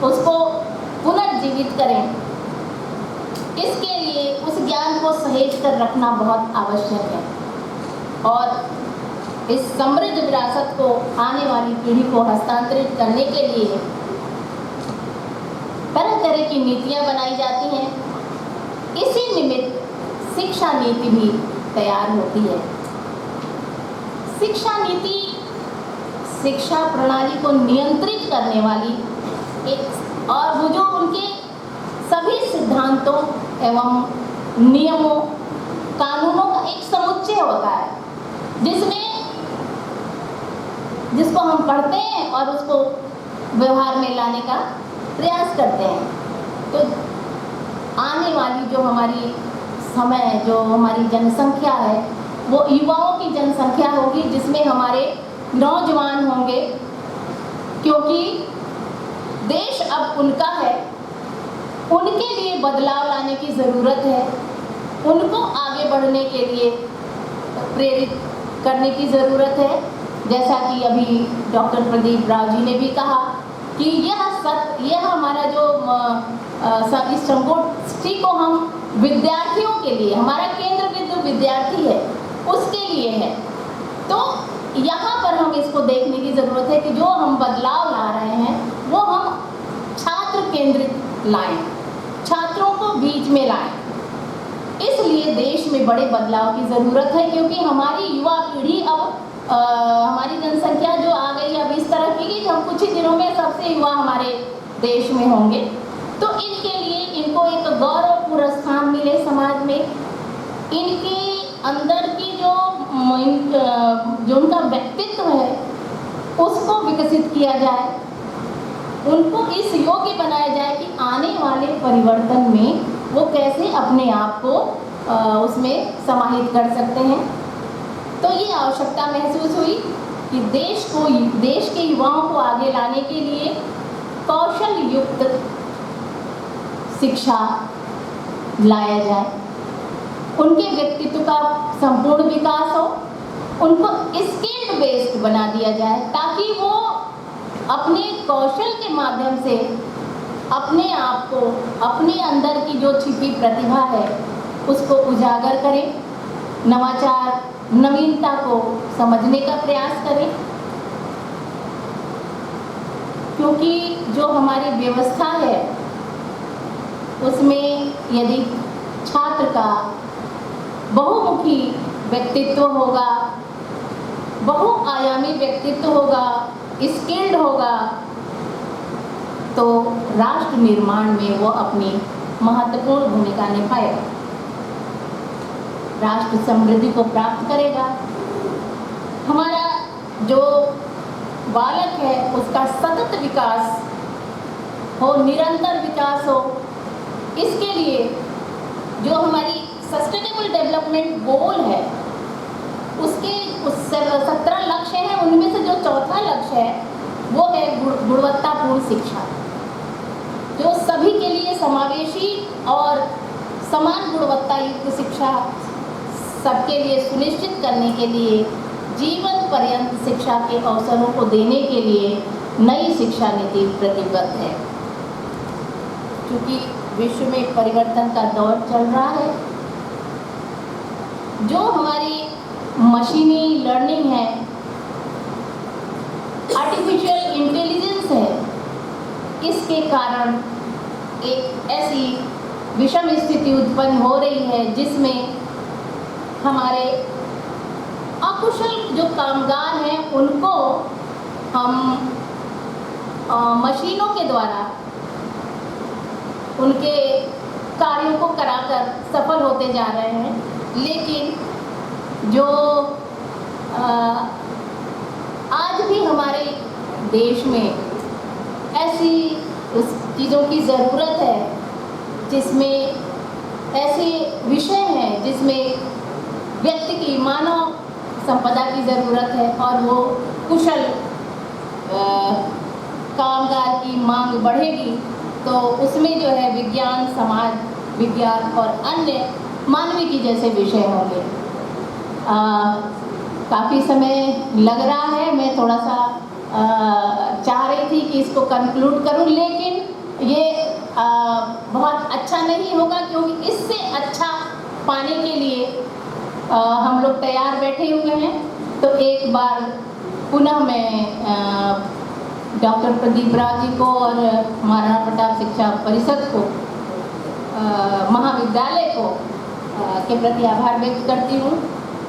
उसको पुनर्जीवित करें, इसके लिए उस ज्ञान को सहेज कर रखना बहुत आवश्यक है। और इस समृद्ध विरासत को आने वाली पीढ़ी को हस्तांतरित करने के लिए तरह तरह की नीतियां बनाई जाती हैं। इसी निमित्त शिक्षा नीति भी तैयार होती है। शिक्षा नीति शिक्षा प्रणाली को नियंत्रित करने वाली एक, और वो जो उनके सभी सिद्धांतों एवं नियमों, कानूनों का एक समुच्चय होता है, जिसको हम पढ़ते हैं और उसको व्यवहार में लाने का प्रयास करते हैं। तो आने वाली जो हमारी समय, जो हमारी जनसंख्या है, वो युवाओं की जनसंख्या होगी, जिसमें हमारे नौजवान होंगे, क्योंकि देश अब उनका है। उनके लिए बदलाव लाने की ज़रूरत है, उनको आगे बढ़ने के लिए प्रेरित करने की ज़रूरत है। जैसा कि अभी डॉक्टर प्रदीप राव जी ने भी कहा कि यह हमारा जो इस संगोष्ठी को हम विद्यार्थियों के लिए, हमारा केंद्र बिंदु विद्यार्थी है, उसके लिए है। तो यहाँ पर हम इसको देखने की ज़रूरत है कि जो हम बदलाव ला रहे हैं वो हम छात्र केंद्रित लाएं, छात्रों को बीच में लाएं। इसलिए देश में बड़े बदलाव की ज़रूरत है, क्योंकि हमारी युवा पीढ़ी अब हमारी जनसंख्या जो आ गई अब इस तरह की कि हम कुछ ही दिनों में सबसे युवा हमारे देश में होंगे, तो इनके लिए इनको एक गौरवपूर्ण स्थान मिले समाज में, इनके अंदर की जो उनका व्यक्तित्व है उसको विकसित किया जाए, उनको इस योग्य बनाया जाए कि आने वाले परिवर्तन में वो कैसे अपने आप को उसमें समाहित कर सकते हैं। तो ये आवश्यकता महसूस हुई कि देश के युवाओं को आगे लाने के लिए कौशल युक्त शिक्षा लाया जाए, उनके व्यक्तित्व का संपूर्ण विकास हो, उनको स्किल्ड बेस्ड बना दिया जाए ताकि वो अपने कौशल के माध्यम से अपने आप को, अपने अंदर की जो छिपी प्रतिभा है उसको उजागर करें, नवाचार नवीनता को समझने का प्रयास करें। क्योंकि जो हमारी व्यवस्था है उसमें यदि छात्र का बहुमुखी व्यक्तित्व होगा, बहुआयामी व्यक्तित्व होगा, स्किल्ड होगा, तो राष्ट्र निर्माण में वो अपनी महत्वपूर्ण भूमिका निभाएगा, राष्ट्र समृद्धि को प्राप्त करेगा। हमारा जो बालक है उसका सतत विकास हो, निरंतर विकास हो, इसके लिए जो हमारी सस्टेनेबल डेवलपमेंट गोल है उसके 17 लक्ष्य हैं, उनमें से जो चौथा लक्ष्य है वो है गुणवत्तापूर्ण शिक्षा, जो सभी के लिए समावेशी और समान गुणवत्ता युक्त शिक्षा सबके लिए सुनिश्चित करने के लिए जीवन पर्यंत शिक्षा के अवसरों को देने के लिए नई शिक्षा नीति प्रतिबद्ध है। क्योंकि विश्व में परिवर्तन का दौर चल रहा है, जो हमारी मशीनी लर्निंग है, आर्टिफिशियल इंटेलिजेंस है, इसके कारण एक ऐसी विषम स्थिति उत्पन्न हो रही है जिसमें हमारे अकुशल जो कामगार हैं उनको हम मशीनों के द्वारा उनके कार्यों को कराकर सफल होते जा रहे हैं, लेकिन जो आज भी हमारे देश में ऐसी चीज़ों की ज़रूरत है जिसमें ऐसे विषय हैं जिसमें व्यक्ति की मानव संपदा की ज़रूरत है और वो कुशल कामगार की मांग बढ़ेगी तो उसमें जो है विज्ञान, समाज विज्ञान और अन्य मानविकी जैसे विषय होंगे। काफ़ी समय लग रहा है, मैं थोड़ा सा चाह रही थी कि इसको कंक्लूड करूं, लेकिन ये बहुत अच्छा नहीं होगा क्योंकि इससे अच्छा पाने के लिए हम लोग तैयार बैठे हुए हैं। तो एक बार पुनः मैं डॉक्टर प्रदीप राव जी को और महाराणा प्रताप शिक्षा परिषद को, महाविद्यालय को के प्रति आभार व्यक्त करती हूँ।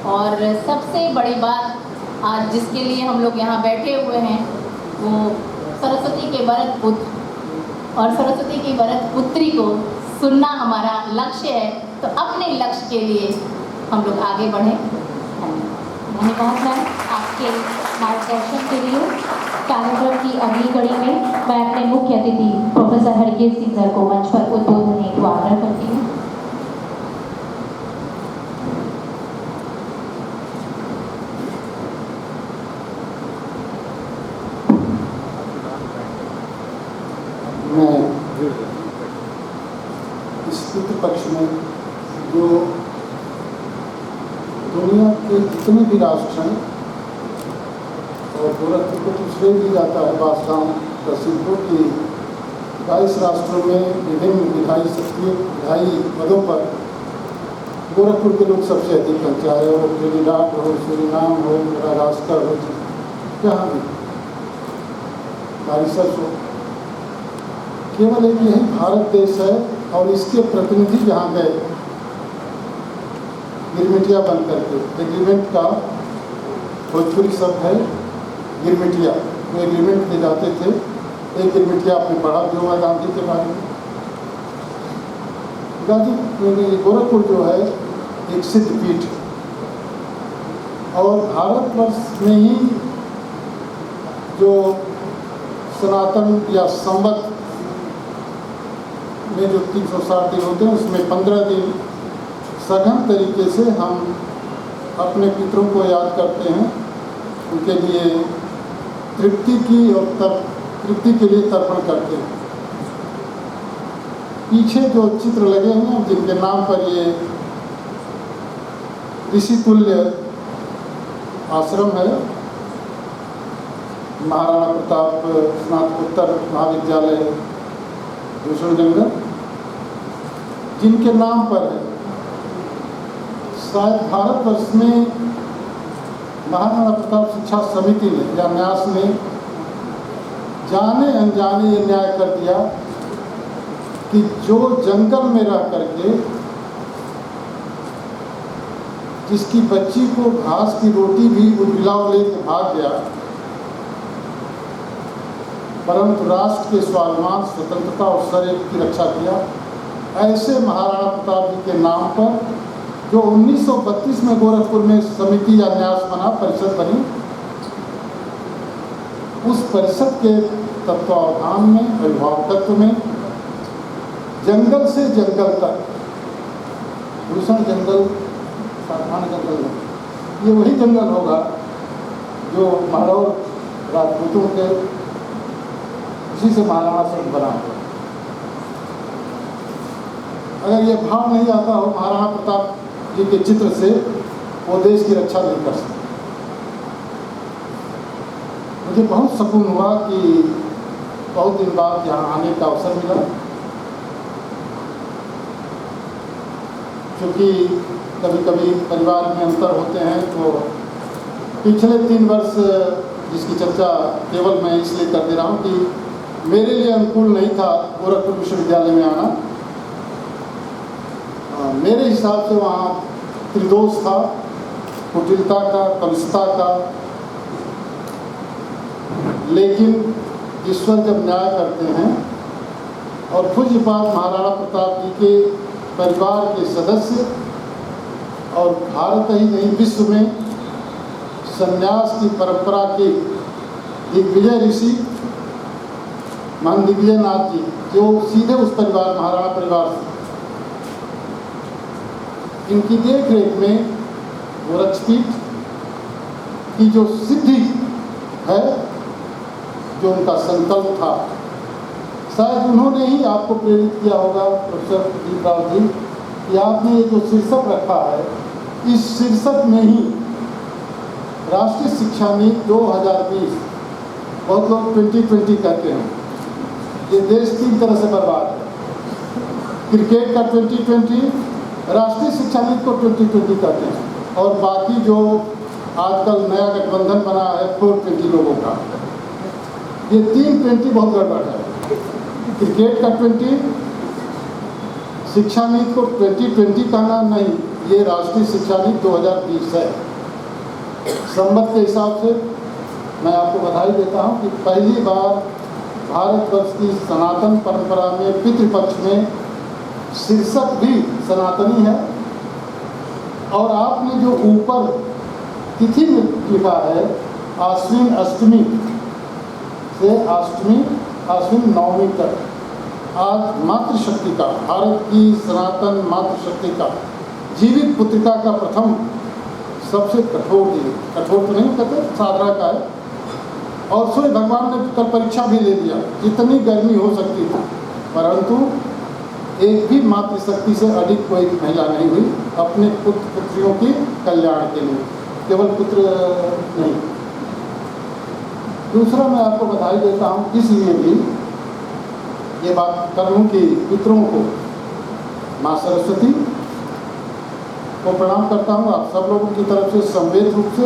और सबसे बड़ी बात आज जिसके लिए हम लोग यहाँ बैठे हुए हैं वो सरस्वती के वरद पुत्र और सरस्वती की वरद पुत्री को सुनना हमारा लक्ष्य है। तो अपने लक्ष्य के लिए हम लोग आगे बढ़ें। धन्यवाद मैम आपके मार्गदर्शन के लिए। कार्यक्रम की अगली कड़ी में मैं अपने मुख्य अतिथि प्रोफेसर हरकेश सिंह सर को मंच पर उद्बोधन हेतु आग्रह करती हूँ। मैं इस पक्ष में जो दुनिया के जितने भी राष्ट्र हैं और गोरखपुर को दूसरे भी जाता है बादशाह तहसीलपुर की 22 राष्ट्रों में विभिन्न विधायी पदों पर गोरखपुर के लोग सबसे अधिक हैं, चाहे वो ट्रिनिडाद हो, सूरीनाम हो, मेडागास्कर हो, जहाँ भी मॉरिशस हो। केवल एक यही भारत देश है और इसके प्रतिनिधि जहाँ गए गिरमिटिया बन करके एग्रीमेंट का भोजपुरी शब्द है गिरमिटिया। वो एग्रीमेंट दे जाते थे। एक गिरमिटिया आपने पढ़ा भी होगा गांधी के बारे में। गांधी गोरखपुर जो है एक सिद्ध पीठ है और भारतवर्ष में ही जो सनातन या संवत में जो 360 दिन होते हैं उसमें 15 दिन सघन तरीके से हम अपने पितरों को याद करते हैं, उनके लिए तृप्ति की और तृप्ति के लिए तर्पण करते हैं। पीछे जो चित्र लगे हुए हैं जिनके नाम पर ये ऋषितुल्य आश्रम है, महाराणा प्रताप स्नातकोत्तर महाविद्यालय भूषणजंगल, जिनके नाम पर है। शायद भारतवर्ष में महाराणा प्रताप शिक्षा समिति ने या न्यास ने जाने अनजाने ये न्याय कर दिया कि जो जंगल में रह करके जिसकी बच्ची को घास की रोटी भी उबिलाव लेकर भाग गया, परंतु राष्ट्र के स्वाभिमान, स्वतंत्रता और शरीर की रक्षा किया, ऐसे महाराणा प्रताप जी के नाम पर जो 1932 में गोरखपुर में समिति या न्यास बना, परिषद बनी, उस परिषद के तत्वावधान में, अभिभावकत्व में जंगल से जंगल तक, भूषण जंगल साधारण जंगल नहीं, ये वही जंगल होगा जो मालौर राजपूतों के उसी से महाराणा संघ बना हुआ। अगर ये भाव नहीं आता हो महाराणा प्रताप जी के चित्र से, वो देश की रक्षा नहीं कर सकते। मुझे बहुत सुकून हुआ कि बहुत दिन बाद यहाँ आने का अवसर मिला, क्योंकि कभी कभी परिवार में अंतर होते हैं। तो पिछले 3 वर्ष जिसकी चर्चा केवल मैं इसलिए कर दे रहा हूँ कि मेरे लिए अनुकूल नहीं था गोरखपुर विश्वविद्यालय में आना। मेरे हिसाब से वहाँ त्रिदोष था, कुटिलता का, कलुषता का, लेकिन ईश्वर जब न्याय करते हैं और पूज्यपाद महाराणा प्रताप जी के परिवार के सदस्य और भारत ही नहीं विश्व में संन्यास की परंपरा के दिग्विजय ऋषि महान दिग्विजय नाथ जी, जो सीधे उस परिवार महाराणा परिवार से, इनकी देख रेख में गोरक्षपीठ की जो सिद्धि है, जो उनका संकल्प था, शायद उन्होंने ही आपको प्रेरित किया होगा प्रोफेसर प्रदीप राव जी, कि आपने ये जो शीर्षक रखा है, इस शीर्षक में ही राष्ट्रीय शिक्षा नीति 2020, बहुत लोग 2020 कहते हैं, ये देश 3 तरह से बर्बाद है। क्रिकेट का 2020, राष्ट्रीय शिक्षा नीति को 2020 कहते हैं, और बाकी जो आजकल नया गठबंधन बना है 420 लोगों का, ये 320 बहुत गड़बड़ है। क्रिकेट का 20, शिक्षा नीति को 2020 कहना नहीं, ये राष्ट्रीय शिक्षा नीति 2020 है। संवत के हिसाब से मैं आपको बधाई देता हूँ कि पहली बार भारतवर्ष की सनातन परंपरा में पितृपक्ष में शीर्षक भी सनातनी है, और आपने जो ऊपर तिथि में लिखा है आश्विन अष्टमी से आश्विन नवमी तक, आज मातृशक्ति का, भारत की सनातन मातृशक्ति का, जीवित पुत्रिका का प्रथम सबसे कठोर दिन, कठोर तो नहीं कहते, साधना का है। और सूर्य भगवान ने कल परीक्षा भी ले लिया, जितनी गर्मी हो सकती थी, परंतु एक भी मातृशक्ति से अधिक कोई महिला नहीं हुई अपने पुत्र पुत्रियों की कल्याण के लिए, केवल पुत्र नहीं। दूसरा मैं आपको बधाई देता हूँ इसलिए भी ये बात कर लूँ कि पितरों को, माँ सरस्वती को प्रणाम करता हूँ आप सब लोगों की तरफ से संवेद रूप से,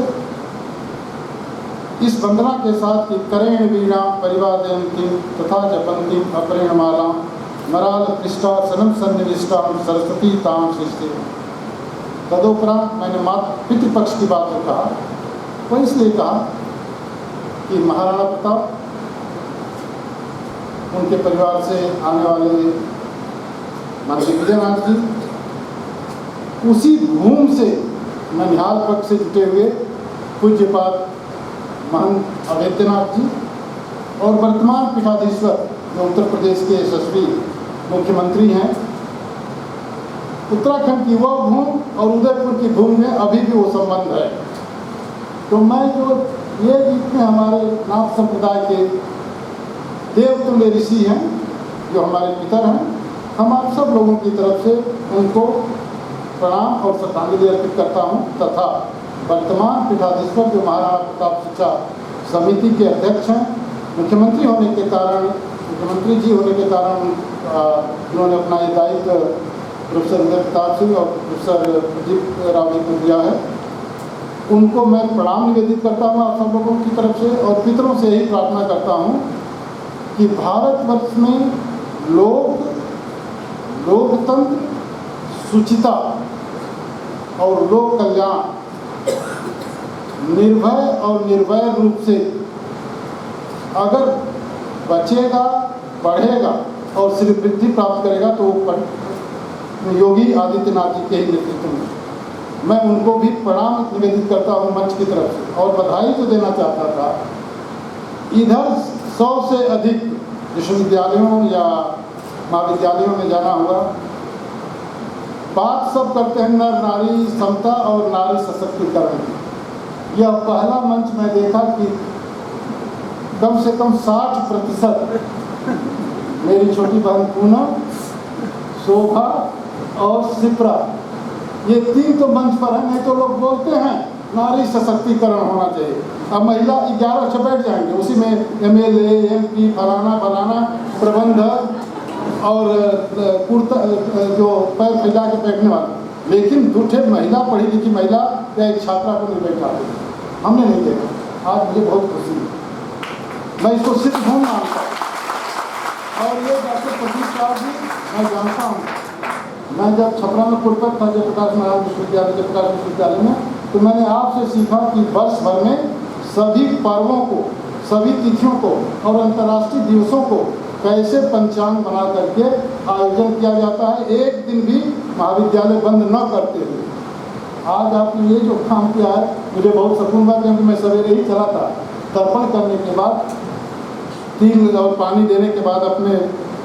इस वंदना के साथ कि करेण वीणा परिवादयन्तीं तथा जपन्तीं अपरेण मालां मराल पृष्ठा सनम सन्निविष्टां सरस्वती तां सृष्टि। तदुपरांत मैंने पितृपक्ष की बात को कहा वो इसलिए कहा कि महाराणा प्रताप, उनके परिवार से आने वाले मंत्री विजयनाथ जी, उसी भूमि से ननिहाल पक्ष से जुटे हुए पूज्यपाद महंत अवैधनाथ जी और वर्तमान पीठाधीश्वर जो उत्तर प्रदेश के यशस्वी मुख्यमंत्री हैं, उत्तराखंड की वह भूमि और उदयपुर की भूमि में अभी भी वो संबंध है। तो मैं जो ये जितने हमारे नाथ संप्रदाय के देवतुल्य ऋषि हैं, जो हमारे पितर हैं, हम आप सब लोगों की तरफ से उनको प्रणाम और श्रद्धांजलि अर्पित करता हूँ तथा वर्तमान पीठाधीश्वर जो महाराणा प्रताप शिक्षा समिति के अध्यक्ष हैं, मुख्यमंत्री होने के कारण, मुख्यमंत्री जी होने के कारण उन्होंने अपना ये दायित्व प्रोफेसर उदय प्रताप सिंह और प्रोफेसर प्रदीप राव जी को दिया है, उनको मैं प्रणाम निवेदित करता हूँ आप सब लोगों की तरफ से और पितरों से यही प्रार्थना करता हूँ कि भारतवर्ष में लोकतंत्र, शुचिता और लोक कल्याण निर्भय और निर्भय रूप से अगर बचेगा, बढ़ेगा और श्रीवृद्धि प्राप्त करेगा तो वो योगी आदित्यनाथ जी के ही नेतृत्व में। मैं उनको भी प्रणाम निवेदित करता हूँ मंच की तरफ से और बधाई तो देना चाहता था। इधर 100 से अधिक विश्वविद्यालयों या महाविद्यालयों में जाना हुआ, बात सब करते हैं नर नारी समता और नारी सशक्तिकरण की। यह पहला मंच मैं देखा कि कम से कम 60% मेरी छोटी बहन पूनम, शोभा और शिप्रा, ये 3 तो मंच पर है, नहीं तो लोग बोलते हैं नारी सशक्तिकरण होना चाहिए। अब महिला 11 से बैठ जाएंगे, उसी में MLA, MP, फलाना फलाना प्रबंधक और कुर्ता जो पैर फैला के बैठने वाले, लेकिन दूठे महिला, पढ़ी लिखी महिला या एक छात्रा को नहीं बैठाते, हमने नहीं देखा। आज मुझे बहुत खुशी है, मैं इसको सिर्फ हूँ मानता हूँ। और ये डॉक्टर प्रदीप राव जी मैं जानता हूँ, मैं जब छपरा में कुलपति था जयप्रकाश नारायण विश्वविद्यालय, जयप्रकाश विश्वविद्यालय में, तो मैंने आपसे सीखा कि वर्ष भर में सभी पर्वों को, सभी तिथियों को और अंतर्राष्ट्रीय दिवसों को कैसे पंचांग बना करके आयोजन किया जाता है, एक दिन भी महाविद्यालय बंद न करते हुए। आज आपने ये जो काम किया है मुझे बहुत सुकून हुआ, क्योंकि मैं सवेरे ही चला था तर्पण करने के बाद 3 और पानी देने के बाद अपने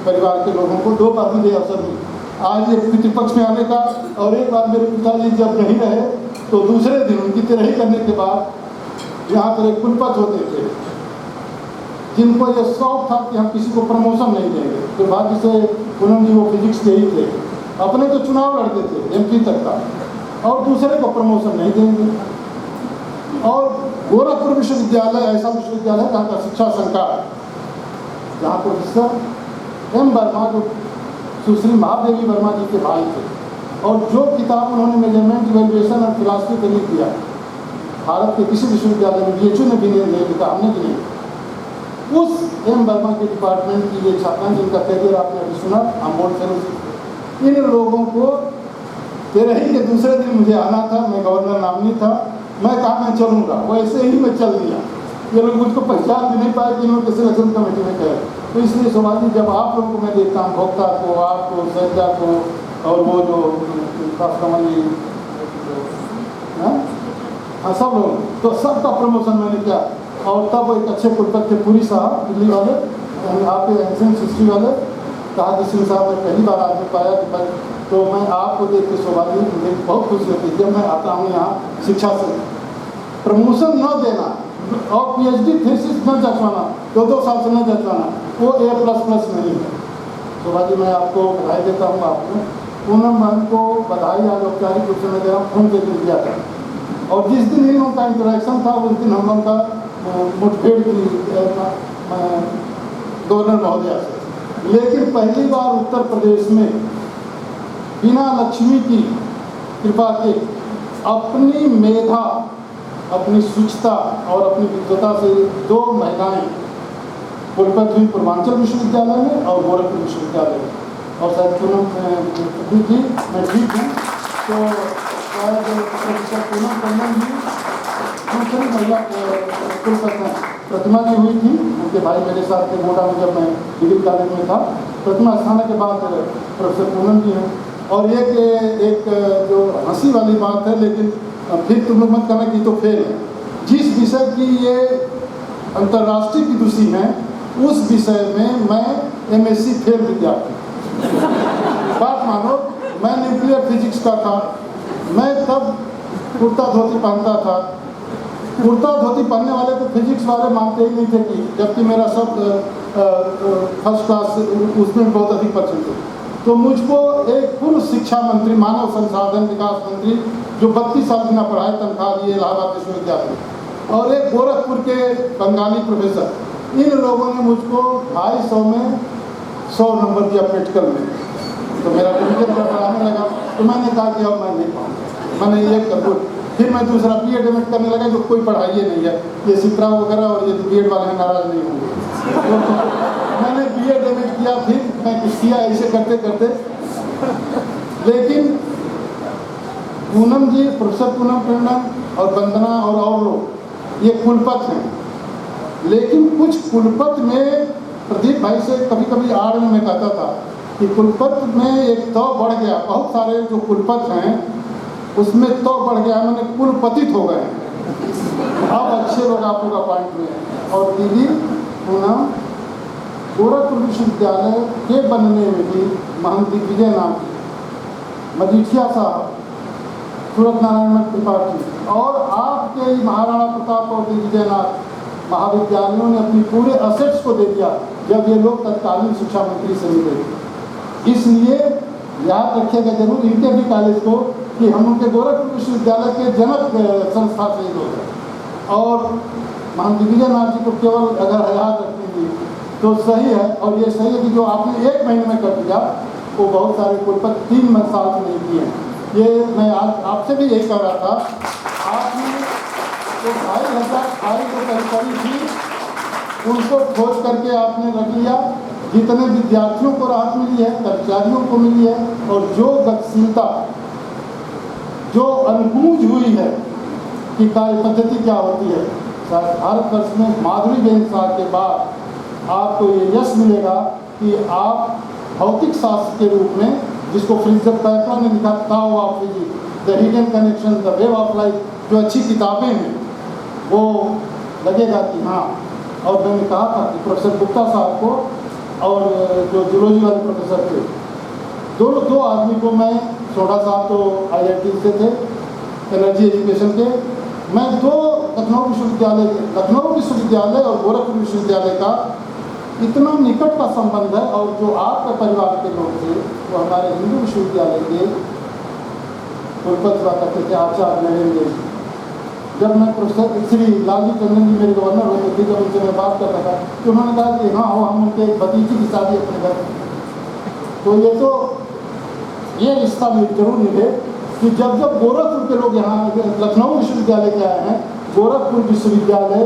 परिवार के लोगों को 2 बार मुझे अवसर मिली आज ये पितृपक्ष में आने का। और एक बार मेरे पिताजी जब नहीं रहे तो दूसरे दिन उनकी तिरही करने के बाद यहाँ पर एक कुलपति होते थे जिनको ये शौक था कि हम किसी को प्रमोशन नहीं देंगे। तो भाग्य से पूनम जी वो फिजिक्स के ही थे, अपने तो चुनाव लड़ते थे MP तक का, और दूसरे को प्रमोशन नहीं देंगे। और गोरखपुर विश्वविद्यालय ऐसा विश्वविद्यालय जहाँ का शिक्षा संकाय, जहाँ प्रोफेसर M वर्मा जो सुश्री महादेवी वर्मा जी के भाई थे, और जो किताब उन्होंने मेजरमेंट, इवेल्युएशन और फिलॉसफी के लिए दिया, भारत के किसी विश्वविद्यालय में BHU ने भी नहीं लिखा, हमने भी नहीं। उस M वर्मा के डिपार्टमेंट की ये छात्रा जिनका कैरियर आपने अभी सुना, अमोल सर, इन लोगों को तेरही के दूसरे दिन मुझे आना था, मैं गवर्नर नामनी था, मैं कहा मैं चलूँगा, वैसे ही मैं चल दिया। ये लोग मुझको पहचान भी नहीं पाए कि इन्होंने सिलेक्शन कमेटी में कहे। तो इसलिए शोभा जी, जब आप लोगों को मैं देखता हूँ, भोक्ता को, आपको, सैदा को, और वो जो कमल जी, हाँ सब लोग, तो सबका प्रमोशन मैंने किया। और तब एक अच्छे कुलपति थे पुरी साहब, दिल्ली वाले, आपके एंसेंट हिस्ट्री वाले, कहा कि सिंह साहब ने पहली बार आपने पाया कि, तो मैं आपको देख के शोभा जी मुझे बहुत खुशी होती है। जब मैं आता हूँ यहाँ शिक्षा से, प्रमोशन न देना और PhD थीसिस न जचवाना, 2-2 साल से न जचवाना, वो A++ नहीं है। शोभा जी मैं आपको बधाई देता हूँ। आपने पूनम बहन को बधाई आज औपचारिक रूप से मैं दे रहा हूँ, फोन के दिन दिया था, और जिस दिन इन उनका इंटरेक्शन था उस दिन हम उनका मुठभेड़ की गवर्नर महोदया से। लेकिन पहली बार उत्तर प्रदेश में बिना लक्ष्मी की कृपा के अपनी मेधा, अपनी शुचिता और अपनी विद्वता से 2 महिलाएं कुलपति हुई, पूर्वांचल विश्वविद्यालय में और गोरखपुर विश्वविद्यालय में। और शायद पूनम जी मैं ठीक हूँ, तो शायद प्रोफेसर पूनम कन्नन जी दूसरी महिला कुलपति प्रतिमा जी हुई थी, उनके भाई मेरे साथ थे गोडा में जब मैं डिग्री कॉलेज में था। प्रतिमा स्थान के बाद प्रोफेसर पूनम जी हैं। और एक जो हंसी वाली बात है, लेकिन फिर तुम लोग मत करना कि तो फेल है। जिस विषय की ये अंतर्राष्ट्रीय विदुषी हैं, उस विषय में मैं MSc फेल विद्यार्थी। बात मानो, मैं न्यूक्लियर फिजिक्स का था। मैं तब कुर्ता धोती पहनता था। कुर्ता धोती पहनने वाले तो फिजिक्स वाले मानते ही नहीं थे कि, जबकि मेरा सब फर्स्ट क्लास उसमें बहुत अधिक परसेंट थे। तो मुझको एक पूर्व शिक्षा मंत्री, मानव संसाधन विकास मंत्री, जो 32 साल बिना पढ़ाए तनख्वाह लिए इलाहाबाद विश्वविद्यालय, और एक गोरखपुर के बंगाली प्रोफेसर, इन लोगों ने मुझको 250 में 100 नंबर दिया प्रैक्टिकल में। तो मेरा डिवीजन बढ़ाने लगा। तो मैंने कहा कि अब मैं नहीं पाऊँगा, मैंने ये कर दो। फिर मैं दूसरा BEd एमएड करने लगा, जो कोई पढ़ाई नहीं है, ये सिप्रा वगैरह, और ये जो BEd वाले हैं नाराज नहीं होंगे। तो मैंने BEd एमएड किया, फिर मैं कुछ किया, ऐसे करते करते। लेकिन पूनम जी, प्रोफेसर पूनम टंडन और वंदना और लोग ये कुलपति हैं। लेकिन कुछ कुलपति में, प्रदीप भाई से कभी कभी आड़ में मैं कहता था कि कुलपति में एक तो बढ़ गया, बहुत सारे जो कुलपति हैं उसमें तो बढ़ गया, मैंने कुलपतित हो गए। अब अच्छे लोग आप लोग अपॉइंट में। और दीदी पूनम गोरखपुर विश्वविद्यालय के बनने में भी महंत दिग्विजय नाम की मजीठिया साहब, सूरत नारायण त्रिपाठी और आपके महाराणा प्रताप और दिग्विजयनाथ महाविद्यालयों ने अपनी पूरे असेट्स को दे दिया जब ये लोग तत्कालीन शिक्षा मंत्री से मिले। इसलिए याद रखिएगा जरूर इनके भी कॉलेज को कि हम उनके गोरखपुर विश्वविद्यालय के जनक संस्था से ही लोग हैं। और महंत दिग्विजयनाथ जी को केवल अगर हयात रखेंगे तो सही है। और ये सही है कि जो आपने 1 महीने में कर दिया, वो बहुत सारे कुलपति 3 साल में नहीं किए हैं। ये मैं आज आपसे भी यही कह रहा था, आपने जो 2,500 फाइल जो करी थी, उनको खोज करके आपने रख लिया। जितने विद्यार्थियों को राहत मिली है, कर्मचारियों को मिली है, और जो गतिशीलता, जो अनुकूज हुई है कि कार्य पद्धति क्या होती है, भारतवर्ष में माधुरी बेन शाह के बाद आपको ये यश मिलेगा कि आप भौतिक शास्त्र के रूप में, जिसको फ्रिट्ज पैपलर ने लिखा Tao of physics, the hidden connection, the web of life, जो अच्छी किताबें हैं, वो लगेगा कि हाँ। और मैंने कहा था कि प्रोफेसर गुप्ता साहब को और जो जूलॉजी वाले प्रोफेसर थे, दो आदमी को मैं, सोडा साहब तो IIT से थे, एनर्जी एजुकेशन के, मैं 2 लखनऊ विश्वविद्यालय और गोरखपुर विश्वविद्यालय का इतना निकट का संबंध है। और जो आपके परिवार के लोग थे, वो हमारे हिंदू विश्वविद्यालय के कुलपति हुआ करते थे, आचार्य नरेंद्र। जब मैं प्रोफेसर श्री लालजी टंडन जी मेरे गवर्नर होते थे, जब उनसे मैं बात करता था, तो उन्होंने कहा कि हाँ, हम उनके भतीजी की शादी अपने घर। तो ये रिश्ता में जरूर निभे कि जब गोरखपुर के लोग यहाँ लखनऊ विश्वविद्यालय के आए हैं, गोरखपुर विश्वविद्यालय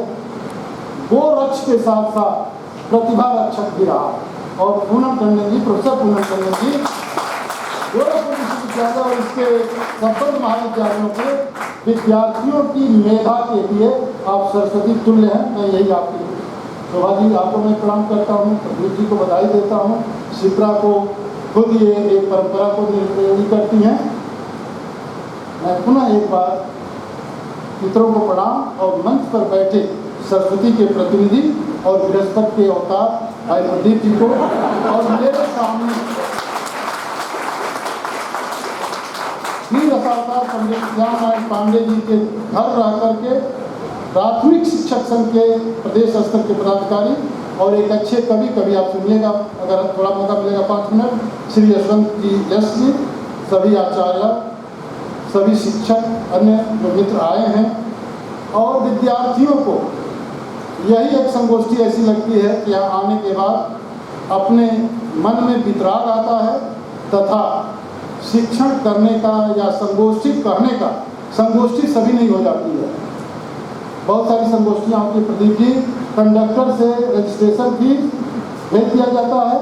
गोरक्ष के साथ साथ प्रतिभा रक्षक भी रहा। और पूनम टंडन जी, प्रोफेसर पूनम टंडन जी गोरखपुर विश्वविद्यालय और इसके संबद्ध महाविद्यालयों के विद्यार्थियों की मेधा के लिए आप सरस्वती तुल्य हैं। मैं यही आपकी शोभा जी, आपको मैं प्रणाम करता हूँ, प्रदीप जी को बधाई देता हूँ, शिप्रा को खुद ये एक परंपरा को निर्णय करती हैं। मैं पुनः एक बार मित्रों को प्रणाम और मंच पर बैठे सरस्वती के प्रतिनिधि और बृहस्पति के अवतार भाई प्रदीप जी को, और मेरे सामने रसावतार पंडित श्याम पांडे जी के घर रह करके प्राथमिक शिक्षक संघ के प्रदेश स्तर के पदाधिकारी और एक अच्छे कवि आप सुनिएगा, अगर थोड़ा मौका मिलेगा 5 मिनट, श्री यशवंत जी यश जी, सभी आचार्य, सभी शिक्षक, अन्य जो मित्र आए हैं, और विद्यार्थियों को यही एक संगोष्ठी ऐसी लगती है कि यहाँ आने के बाद अपने मन में वितराग आता है तथा शिक्षण करने का या संगोष्ठी करने का, संगोष्ठी सभी नहीं हो जाती है, बहुत सारी संगोष्ठियाँ होती है। प्रदीप जी, कंडक्टर से रजिस्ट्रेशन फीस भेज दिया जाता है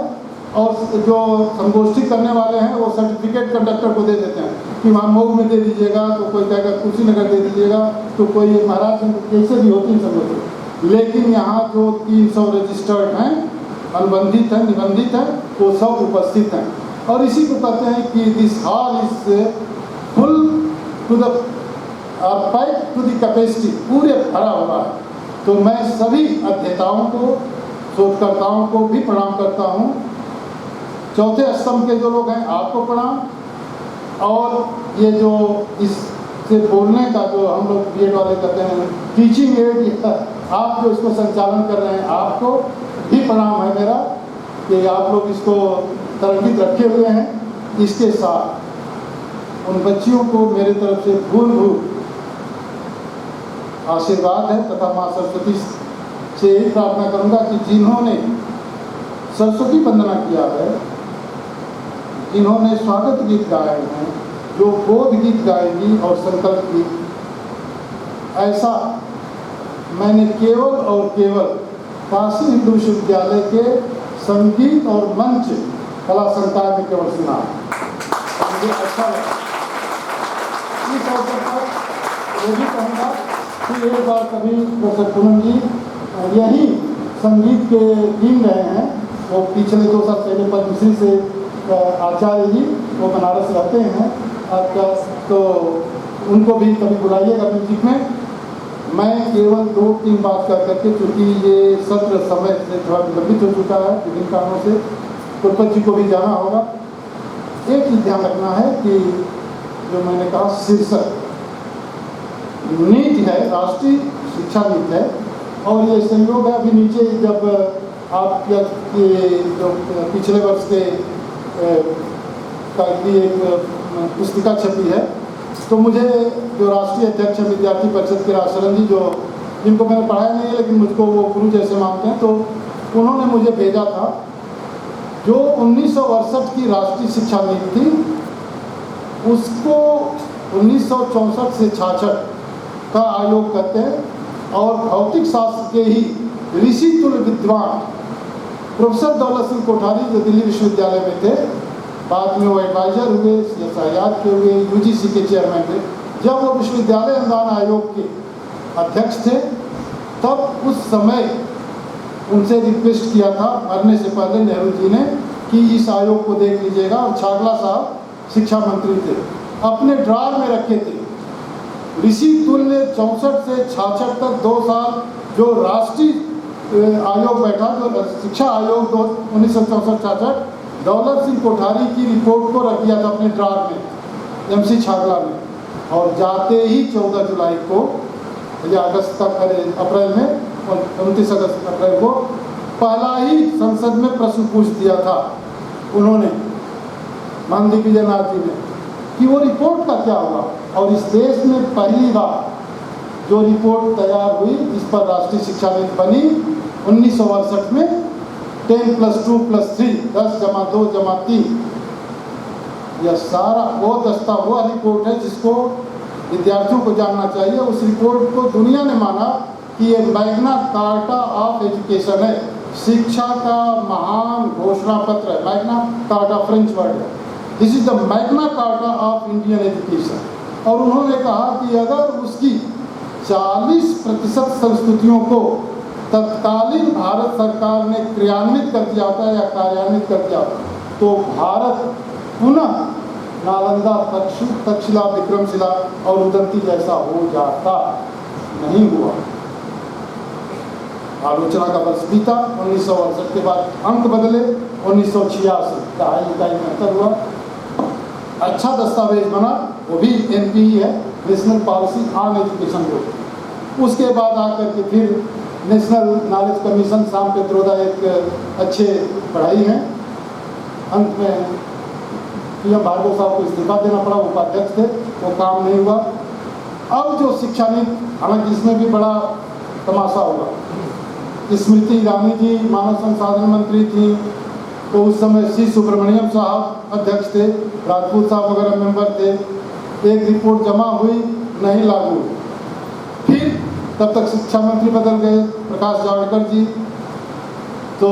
और जो संगोष्ठी करने वाले हैं वो सर्टिफिकेट कंडक्टर को दे देते हैं। कि वहाँ मऊ में दे दीजिएगा, तो कोई कहेगा कुशीनगर दे दीजिएगा, तो कोई महाराज कैसे भी होती समझो। लेकिन यहाँ जो 300 रजिस्टर्ड हैं, अनुबंधित हैं, निबंधित हैं, वो सब उपस्थित हैं। और इसी को कहते हैं कि this hall is full to the pack to the capacity, पूरे भरा हुआ है। तो मैं सभी अध्येताओं को, शोधकर्ताओं को भी प्रणाम करता हूँ। चौथे स्तंभ के जो लोग हैं, आपको प्रणाम। और ये जो इससे बोलने का जो हम लोग बीएड वाले कहते हैं टीचिंग एड, आप जो इसको संचालन कर रहे हैं, आपको भी प्रणाम है मेरा कि आप लोग इसको तरंगित रखे हुए हैं। इसके साथ उन बच्चियों को मेरे तरफ से भूल आशीर्वाद है तथा माँ सरस्वती से यही प्रार्थना करूँगा कि जिन्होंने सरस्वती वंदना किया है, जिन्होंने स्वागत गीत गाए हैं, जो बोध गीत गाएगी और संकल्प गीत, ऐसा मैंने केवल और केवल काशी हिंदू विश्वविद्यालय के संगीत और मंच कला संकाय में केवल सुना। मुझे अच्छा लगा। इस अवसर पर ये भी कहूँगा कि एक बार कभी प्रोफेसर पूनम जी यही संगीत के टीम रहे हैं, वो पिछले 2 साल पहले पद्मश्री से आचार्य जी, वो बनारस रहते हैं आपका, तो उनको भी कभी बुलाइएगा म्यूजिक में। मैं केवल 2-3 बात कर करके, क्योंकि ये सत्र समय से थोड़ा विलंबित हो चुका है विभिन्न कारणों से, कुलपति जी को भी जाना होगा। एक चीज़ ध्यान रखना है कि जो मैंने कहा शीर्षक नीति है, राष्ट्रीय शिक्षा नीति है, और ये संयोग है अभी नीचे जब आप जो पिछले वर्ष के की एक पुस्तिका छपी है, तो मुझे जो राष्ट्रीय अध्यक्ष विद्यार्थी परिषद के राजशरण जी, जो जिनको मैंने पढ़ाया नहीं है लेकिन मुझको वो गुरु जैसे मानते हैं, तो उन्होंने मुझे भेजा था जो 1968 की राष्ट्रीय शिक्षा नीति थी, उसको 1964 से 66 का आयोग कहते हैं। और भौतिक शास्त्र के ही ऋषि तुल्य विद्वान प्रोफेसर दौलत सिंह कोठारी, जो दिल्ली विश्वविद्यालय में थे, बाद में वो एडवाइजर हुए, CSIR के हुए, UGC के चेयरमैन थे। जब वो विश्वविद्यालय अनुदान आयोग के अध्यक्ष थे, तब उस समय उनसे रिक्वेस्ट किया था मरने से पहले नेहरू जी ने कि इस आयोग को देख लीजिएगा। और छागला साहब शिक्षा मंत्री थे, अपने ड्रार में रखे थे। ऋषि तुल्य 64 से 66 तक 2 साल जो राष्ट्रीय आयोग बैठा, जो शिक्षा आयोग 1964-66, दौलत सिंह कोठारी की रिपोर्ट को रख दिया था अपने ड्रार में, MC छागला ने। और जाते ही 14 जुलाई को या अगस्त तक, अप्रैल में, 29 अगस्त अप्रैल को पहला ही संसद में प्रश्न पूछ दिया था उन्होंने, मान दिग्विजय नाथ जी ने, कि वो रिपोर्ट का क्या हुआ। और इस देश में पहली बार जो रिपोर्ट तैयार हुई, इस पर राष्ट्रीय शिक्षा नीति बनी 1968 में, 10+2+3, 10 + 2 + 3, यह सारा वो वह रिपोर्ट है जिसको विद्यार्थियों को जानना चाहिए। उस रिपोर्ट को दुनिया ने माना कि ये मैग्ना कार्टा ऑफ एजुकेशन है, शिक्षा का महान घोषणा पत्र है। मैग्ना कार्टा फ्रेंच वर्ड है, this is the Magna carta of Indian education. और उन्होंने कहा कि अगर उसकी 40% संस्तुतियों को तत्कालीन भारत सरकार ने क्रियान्वित कर दिया होता या कार्यान्वित कर दिया होता, तो भारत पुनः नालंदा, तक्षशिला, विक्रमशिला और उदंती जैसा हो जाता। नहीं हुआ। आलोचना का वर्ष बीता, 1968 के बाद अंक बदले, 1986 2.5 में अंतर हुआ। अच्छा दस्तावेज बना, वो भी NPE है, national policy on education board. उसके बाद आकर के फिर नेशनल नॉलेज कमीशन, शाम पेत्रोदा एक अच्छे पढ़ाई हैं। अंत में PM भार्गव साहब को इस्तीफा देना पड़ा, वो उपाध्यक्ष थे, वो काम नहीं हुआ। अब जो शिक्षा नीति, हालांकि इसमें भी बड़ा तमाशा हुआ। स्मृति ईरानी जी मानव संसाधन मंत्री थी, तो उस समय C सुब्रमण्यम साहब अध्यक्ष थे, राजपूत साहब वगैरह मेंबर थे। एक रिपोर्ट जमा हुई, नहीं लागू हुई। फिर तब तक शिक्षा मंत्री बदल गए, प्रकाश जावड़ेकर जी, तो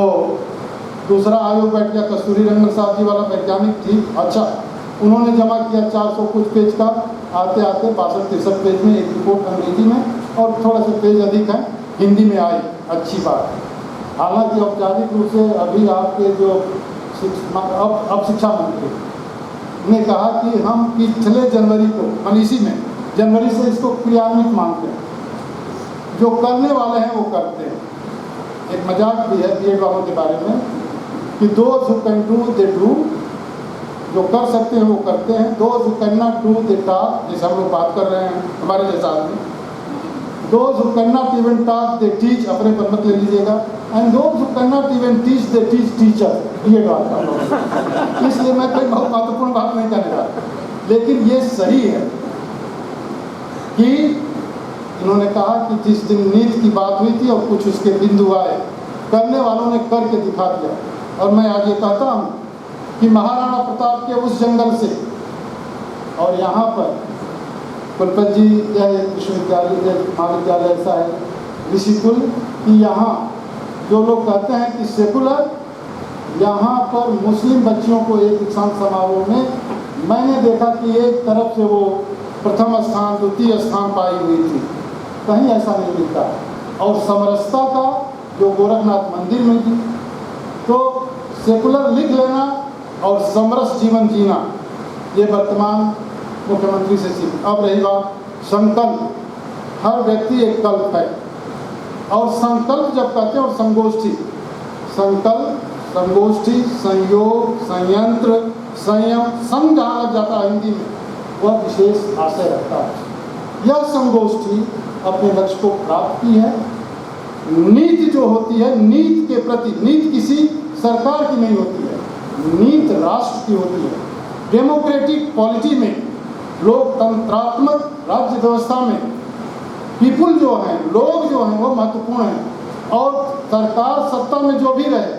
दूसरा आयोग बैठ गया, कस्तूरी रंगन साहब जी वाला वैज्ञानिक थी। अच्छा, उन्होंने जमा किया 400 कुछ पेज का, आते आते 62-63 पेज में एक रिपोर्ट अंग्रेजी में और थोड़ा सा पेज अधिक है हिंदी में आई। अच्छी बात है। हालांकि औपचारिक रूप से अभी आपके जो अब शिक्षा मंत्री ने कहा कि हम पिछले जनवरी को, मान इसी में जनवरी से इसको क्रियान्वित मानते हैं, जो करने वाले हैं वो करते हैं। एक मजाक भी है बीएड वालों के बारे में कि those who can do they do, जो कर सकते हैं वो करते हैं। those who cannot do they talk, जैसे हम लोग बात कर रहे हैं हमारे जैसा आदमी। those who cannot even talk they teach, अपने पर मत ले लीजिएगा। and those who cannot even teach they teach teacher, BEd वाला। इसलिए मैं कोई बहुत महत्वपूर्ण बात नहीं करने रहा, लेकिन ये सही है कि इन्होंने कहा कि जिस दिन नीट की बात हुई थी और कुछ उसके बिंदु आए, करने वालों ने करके दिखा दिया। और मैं आज ये कहता हूँ कि महाराणा प्रताप के उस जंगल से और यहाँ पर कुलपति जी यह विश्वविद्यालय महाविद्यालय ऐसा है ऋषिकुल कि यहाँ जो लोग कहते हैं कि सेकुलर, यहाँ पर मुस्लिम बच्चियों को एक दीक्षांत समारोह में मैंने देखा कि एक तरफ से वो प्रथम स्थान द्वितीय स्थान पाई हुई थी, कहीं ऐसा नहीं मिलता। और समरसता का जो गोरखनाथ मंदिर में थी, तो सेकुलर लिख लेना और समरस जीवन जीना, ये वर्तमान मुख्यमंत्री से सीख। अब रही बात संकल्प, हर व्यक्ति एक कल्प है और संकल्प जब कहते हैं, और संगोष्ठी, संकल्प, संगोष्ठी, संयोग, संयंत्र, संयम, संग जहाँ लग जाता है हिंदी में, वह विशेष आशय रखता है। यह संगोष्ठी अपने लक्ष्य को प्राप्त की है। नीति जो होती है, नीति के प्रति, नीति किसी सरकार की नहीं होती है, नीति राष्ट्र की होती है। डेमोक्रेटिक पॉलिटी में, लोकतंत्रात्मक राज्य व्यवस्था में पीपुल जो हैं, लोग जो हैं वो महत्वपूर्ण हैं। और सरकार सत्ता में जो भी रहे,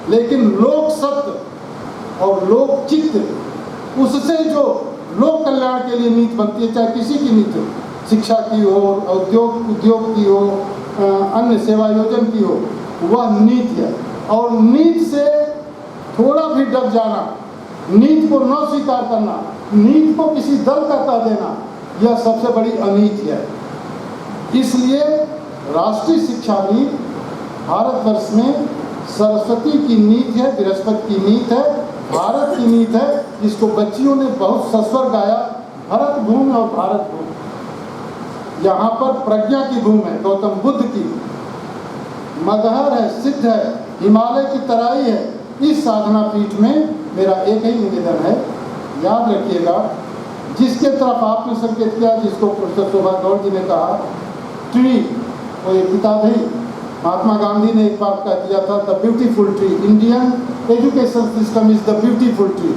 लेकिन लोक सत्य और लोक चित्त, उससे जो लोक कल्याण के लिए नीति बनती है, चाहे किसी की नीति हो, शिक्षा की हो, उद्योग की हो, अन्य सेवा योजन की हो, वह नीति है। और नीति से थोड़ा भी डर जाना, नीति को न स्वीकार करना, नीति को किसी दल का कह देना, यह सबसे बड़ी अनीति है। इसलिए राष्ट्रीय शिक्षा नीति भारतवर्ष में सरस्वती की नीति है, बृहस्पति की नीति है, भारत की नीति है, जिसको बच्चियों ने बहुत सस्वर गाया, भरत भूमि और भारत भूमि। यहाँ पर प्रज्ञा की भूमि है, गौतम बुद्ध की, मगहर है, सिद्ध है, हिमालय की तराई है। इस साधना पीठ में मेरा एक ही निवेदन है, याद रखिएगा, जिसके तरफ आपने संकेत किया, जिसको प्रोफेसर शोभा गौड़ जी ने कहा, ट्री, वो एक किताब है, महात्मा गांधी ने एक बार कह दिया था, the beautiful tree, Indian education system is the beautiful tree.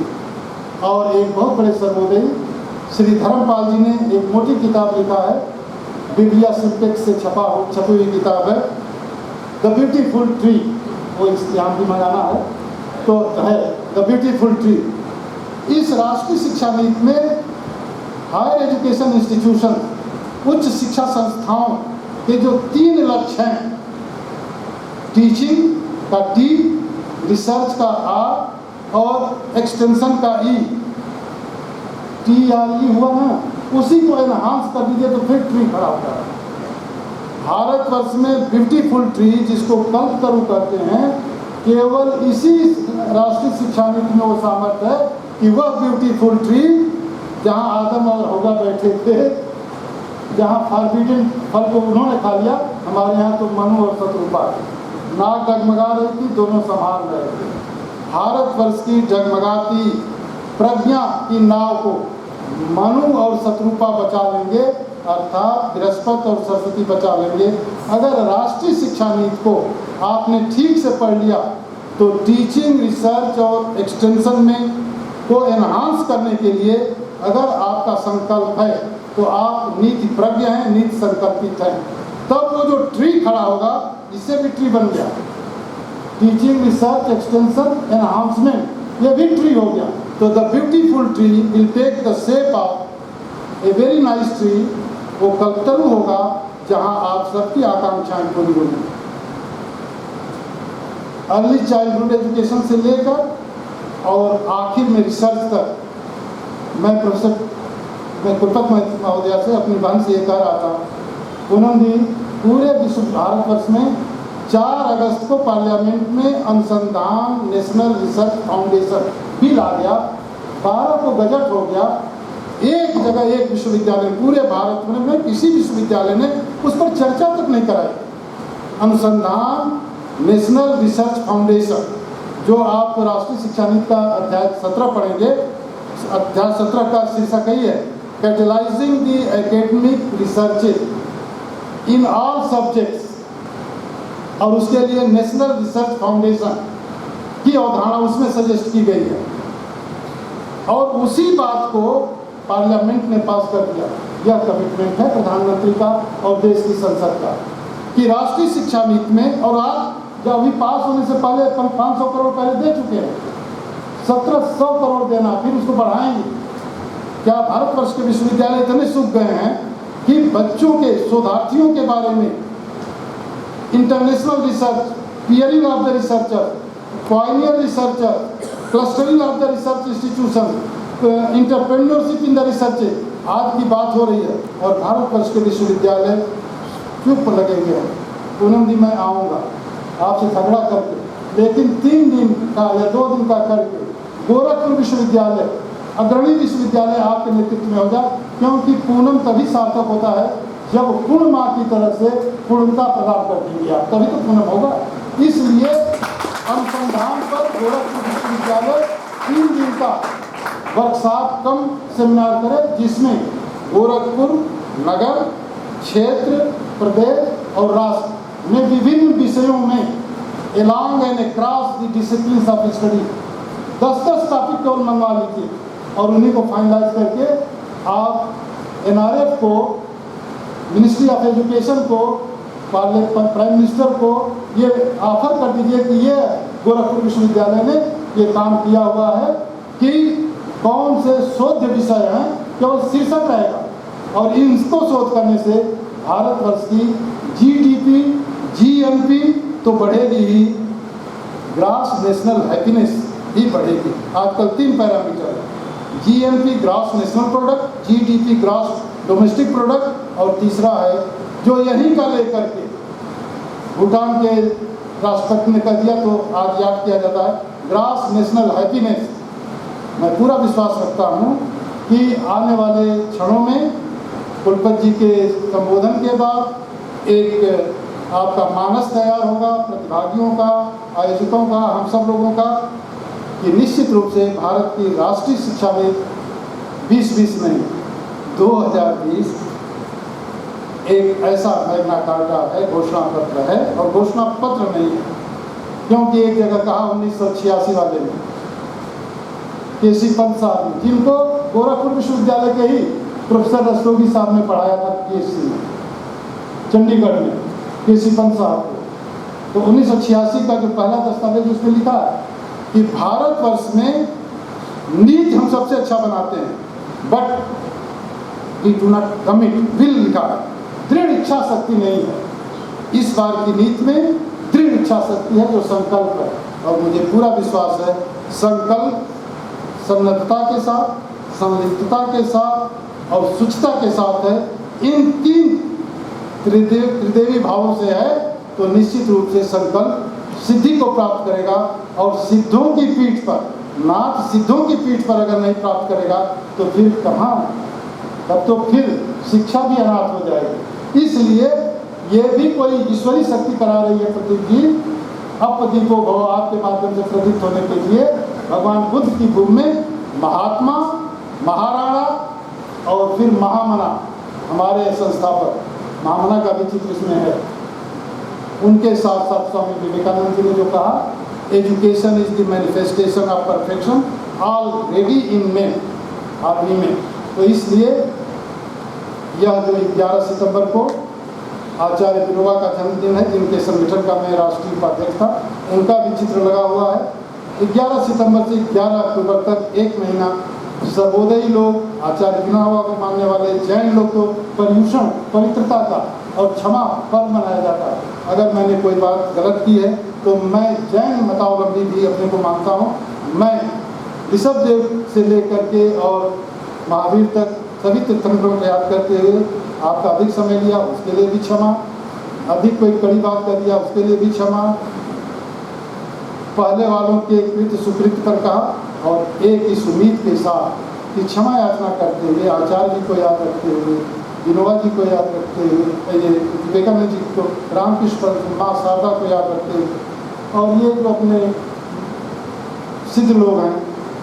और एक बहुत बड़े सर्वोदयी श्री धर्मपाल जी ने एक मोटी किताब लिखा है, बिब्लिया सिंटेक्स से छपी हुई किताब है, द ब्यूटीफुल ट्री, वो यहाँ भी मंगाना है तो है, द ब्यूटीफुल ट्री। इस राष्ट्रीय शिक्षा नीति में हायर एजुकेशन इंस्टीट्यूशन, उच्च शिक्षा संस्थाओं के जो 3 लक्ष्य हैं, टीचिंग का टी, रिसर्च का आर और एक्सटेंशन का ई, TRE हुआ ना, उसी को एनहांस कर दीजिए तो फिर ट्री खड़ा होता है। भारतवर्ष में ब्यूटीफुल ट्री, जिसको कल्पतरु कहते हैं, केवल इसी राष्ट्रीय शिक्षा नीति में वो सामर्थ्य है कि वह ब्यूटीफुल ट्री जहाँ आदम और हव्वा बैठे थे, जहाँ फॉरबिडन फल को उन्होंने खा लिया, हमारे यहाँ तो मनु और शत्रुपा, नाक डगमगा रही थी, दोनों संभाल रहे थे। भारतवर्ष की डगमगाती प्रज्ञा की नाव को मनु और शत्रुपा बचा लेंगे, अर्थात बृहस्पति और सरस्वती बचा लेंगे। अगर राष्ट्रीय शिक्षा नीति को आपने ठीक से पढ़ लिया तो टीचिंग, रिसर्च और एक्सटेंशन में को एनहांस करने के लिए अगर आपका संकल्प है तो आप नीति प्रज्ञ हैं, नीति संकल्पित हैं, तब वो जो ट्री खड़ा होगा, इससे भी ट्री बन गया, टीचिंग, रिसर्च, एक्सटेंशन, एनहांसमेंट, ये भी ट्री हो गया। तो the beautiful tree will take the shape of a very nice tree. वो कल्पतरु होगा जहां आप सबकी आकांक्षाएं पूरी होंगी। अर्ली चाइल्डहुड एजुकेशन से लेकर और आखिर में रिसर्च तक मैं कुलपति महोदया से अपनी बहन से ये कह रहा था, पूनम जी पूरे विश्व भारतवर्ष में 4 अगस्त को पार्लियामेंट में अनुसंधान नेशनल रिसर्च फाउंडेशन बिल आ गया, 12 को गजट हो गया, एक जगह एक विश्वविद्यालय पूरे भारत में किसी विश्वविद्यालय ने उस पर चर्चा तक नहीं कराई। अनुसंधान नेशनल रिसर्च फाउंडेशन, जो आप राष्ट्रीय शिक्षा नीति का अध्याय 17 पढ़ेंगे, अध्याय 17 का शीर्षक यही है, catalysing the academic research in all subjects, और उसके लिए नेशनल रिसर्च फाउंडेशन की अवधारणा उसमें सजेस्ट की गई है। और उसी बात को पार्लियामेंट ने पास कर दिया। यह कमिटमेंट है प्रधानमंत्री का और देश की संसद का कि राष्ट्रीय शिक्षा नीति में, और आज जब अभी पास होने से पहले 500 करोड़ पहले दे चुके हैं, 1700 करोड़ देना, फिर उसको बढ़ाएंगे। क्या भारतवर्ष के विश्वविद्यालय इतने सूख गए हैं कि बच्चों के शोधार्थियों के बारे में international research, peering of the researcher, pioneer researcher, clustering of the research institution, entrepreneurship in the research आज की बात हो रही है, और भारतवर्ष के विश्वविद्यालय चुप लगे हुए हैं। पूनम जी मैं आऊँगा आपसे झगड़ा करके, लेकिन 3 दिन का या 2 दिन का करके गोरखपुर विश्वविद्यालय अग्रणी विश्वविद्यालय आपके नेतृत्व में हो जाए, क्योंकि पूनम तभी सार्थक होता है जब पूर्ण माँ की तरफ से पूर्णता प्रदान कर देंगे आप, तभी तो पूनम होगा। इसलिए अनुसंधान पर गोरखपुर विश्वविद्यालय 3 दिन का वर्कशॉप कम सेमिनार करे, जिसमें गोरखपुर नगर, क्षेत्र, प्रदेश और राष्ट्र में विभिन्न विषयों में along and across the disciplines of study 10-10 topic केवल मंगवा लीजिए, और उन्हीं को फाइनलाइज करके आप NRF को, मिनिस्ट्री ऑफ एजुकेशन को, प्राइम मिनिस्टर को ये ऑफर कर दीजिए कि ये गोरखपुर विश्वविद्यालय ने ये काम किया हुआ है कि कौन से शोध विषय हैं, केवल शीर्षक रहेगा, और इनको शोध करने से भारतवर्ष की GDP, GNP तो बढ़ेगी ही, ग्रॉस नेशनल हैप्पीनेस भी बढ़ेगी। आजकल 3 पैरामीटर है, GNP gross national product, GDP gross domestic product, और तीसरा है जो यहीं का लेकर के भूटान के राष्ट्रपति ने कह दिया तो आज याद किया जाता है, ग्रॉस नेशनल हैप्पीनेस। मैं पूरा विश्वास रखता हूँ कि आने वाले क्षणों में कुलपति जी के संबोधन के बाद एक आपका मानस तैयार होगा, प्रतिभागियों का, आयोजकों का, हम सब लोगों का, कि निश्चित रूप से भारत की राष्ट्रीय शिक्षा में 2020 नहीं 2020 एक ऐसा मैग्ना कार्टा है, घोषणा पत्र है, और घोषणा पत्र नहीं है, क्योंकि एक जगह कहा 1986 वाले में केसी पंत साहब ने, जिनको गोरखपुर विश्वविद्यालय के ही प्रोफेसर रस्तोगी साहब ने पढ़ाया था PhD में चंडीगढ़ में, केसी पंत साहब को, तो 1986 का जो पहला दस्तावेज उसमें लिखा है कि भारतवर्ष में नीति हम सबसे अच्छा बनाते हैं, but we do not commit, will लिखा है, दृढ़ इच्छा शक्ति नहीं है। इस बार की नीति में दृढ़ इच्छा शक्ति है, जो संकल्प है, और मुझे पूरा विश्वास है संकल्प सन्नद्धता के साथ, संलिप्तता के साथ और शुचिता के साथ है। इन 3 त्रिदेवी भावों से है तो निश्चित रूप से संकल्प सिद्धि को प्राप्त करेगा, और सिद्धों की पीठ पर, नाथ सिद्धों की पीठ पर अगर नहीं प्राप्त करेगा तो फिर कहाँ, तब तो फिर शिक्षा भी अनाथ हो जाएगी। इसलिए ये भी कोई ईश्वरी शक्ति करा रही है प्रदीप जी, अपदीपो भव, आपके माध्यम से प्रदीप्त होने के लिए भगवान बुद्ध की भूमि में महात्मा, महाराणा और फिर महामना, हमारे संस्थापक महामना का भी चित्र इसमें है। उनके साथ साथ स्वामी विवेकानंद जी ने जो कहा, education is the manifestation of perfection already in man, आदमी में। तो इसलिए यह जो 11 सितंबर को आचार्य विनोबा का जन्मदिन है, जिनके संगठन का मैं राष्ट्रीय उपाध्यक्ष था, उनका भी चित्र लगा हुआ है। 11 सितंबर से 11 अक्टूबर तक 1 महीना सर्वोदयी लोग, आचार्य विनोबा को मानने वाले जैन लोग तो पर्यूषण, पवित्रता का और क्षमा पर्व मनाया जाता है। अगर मैंने कोई बात गलत की है तो मैं जैन मतावलंबी भी अपने को मानता हूँ। मैं ऋषभ देव से लेकर के और महावीर तक सभी तीर्थंकरों को याद करते हुए आपका अधिक समय लिया उसके लिए भी क्षमा, अधिक कोई कड़ी बात कर दिया उसके लिए भी क्षमा, पहले वालों के कृत सुकृत पर कहा और एक इस उम्मीद के साथ कि क्षमा याचना करते हुए आचार्य जी को याद रखते हुए, विनोबा जी को याद रखते हुए, ये विवेकानंद जी को, रामकृष्ण माँ शारदा को याद रखते हुए और ये जो अपने सिद्ध लोग हैं,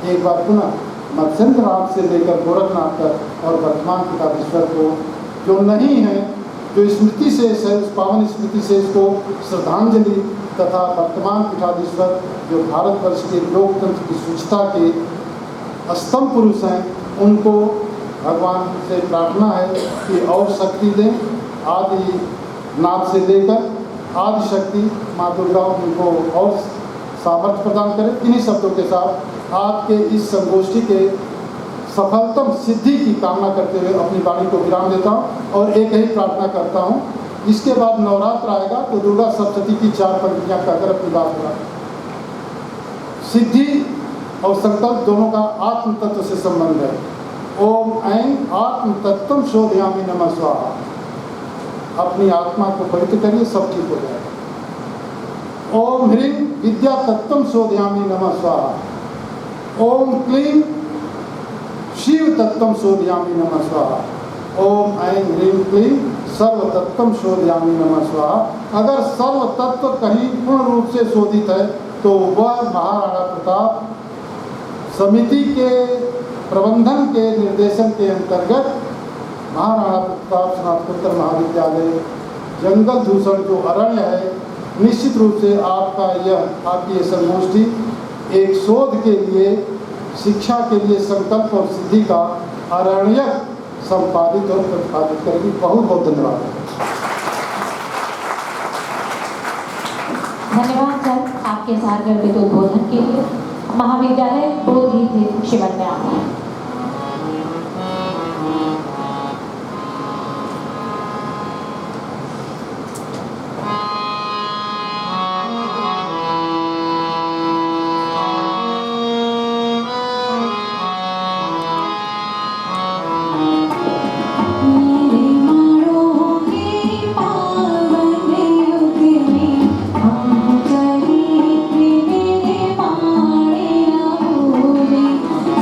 एक बार पुनः मत्स्येंद्र नाथ से लेकर गोरखनाथ तक और वर्तमान किताबेश्वर को जो नहीं है, जो स्मृति से उस पावन स्मृति से इसको श्रद्धांजलि तथा वर्तमान पीठाधीश्वर जो भारतवर्ष के लोकतंत्र की शुचिता के स्तंभ पुरुष हैं, उनको भगवान से प्रार्थना है कि और शक्ति दें, आदि नाथ से लेकर आदि शक्ति माँ दुर्गा उनको और सामर्थ्य प्रदान करें। इन्हीं शब्दों के साथ आज के इस संगोष्ठी के सफलतम सिद्धि की कामना करते हुए अपनी वाणी को विराम देता हूँ और एक ही प्रार्थना करता हूँ, इसके बाद नवरात्र आएगा तो दुर्गा सप्तती की 4 पंक्तियाँ कहकर अपनी बात करा। सिद्धि और संकल्प दोनों का आत्म तत्व से संबंध है। ओम ऐं आत्म तत्वम शोधयामि नमः स्वाहा। अपनी आत्मा को पवित्र करिए, सब ठीक हो जाएगा। ओम ह्रीं विद्या तत्वम शोधयामि नमः स्वाहा। ओम क्लीं शिव तत्वम शोधयामि नमः स्वाहा। ओम ऐं ह्रीं क्लीं सर्व तत्वम शोधयामि नमः स्वाहा। अगर सर्व तत्व कहीं पूर्ण रूप से शोधित है तो वह महाराणा प्रताप समिति के प्रबंधन के निर्देशन के अंतर्गत महाराणा प्रताप स्नातकोत्तर महाविद्यालय जंगल दूषण जो अरण्य है, निश्चित रूप से आपकी ये संगोष्ठी एक शोध के लिए, शिक्षा के लिए संकल्प और सिद्धि का अरण्य संपादित और प्रतिपादित करेगी। बहुत बहुत धन्यवाद। धन्यवाद सर आपके सारगर्भित उद्बोधन के लिए। महाविद्यालय बोधि तीर्थ शिवन में आता है।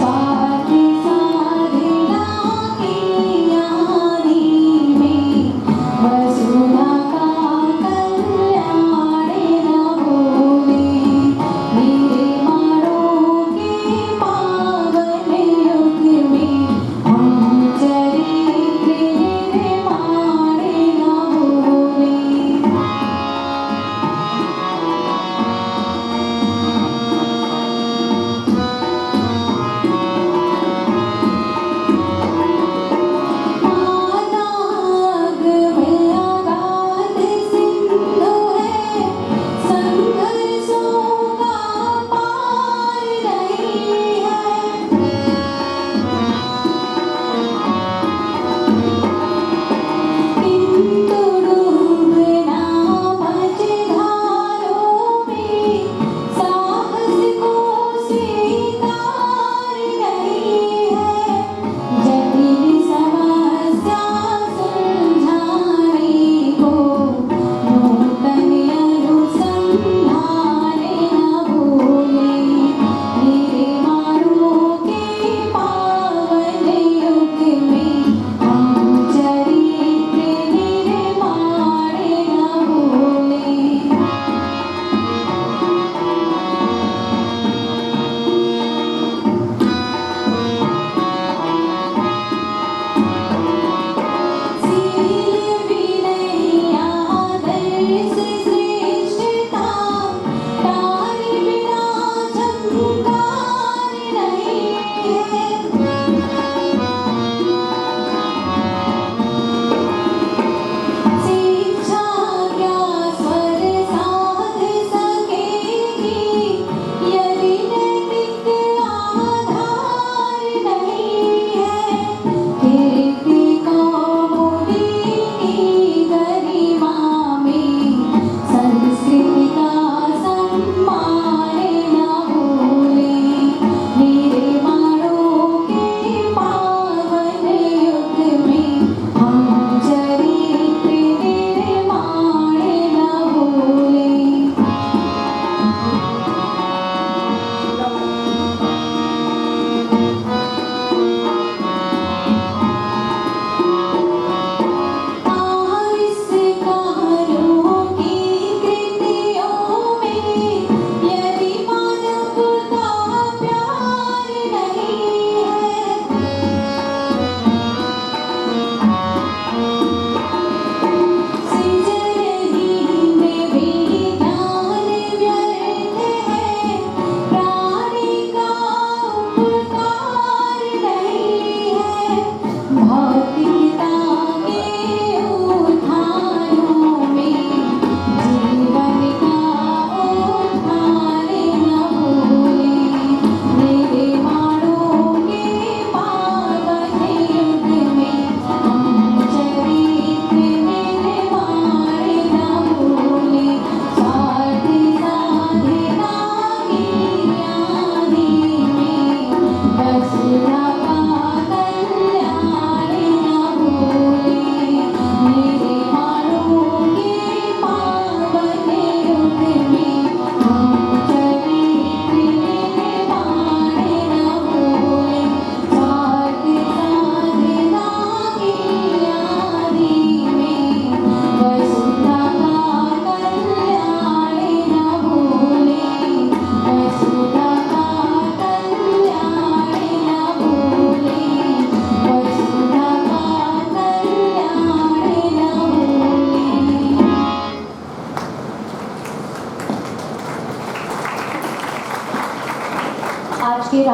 बाकी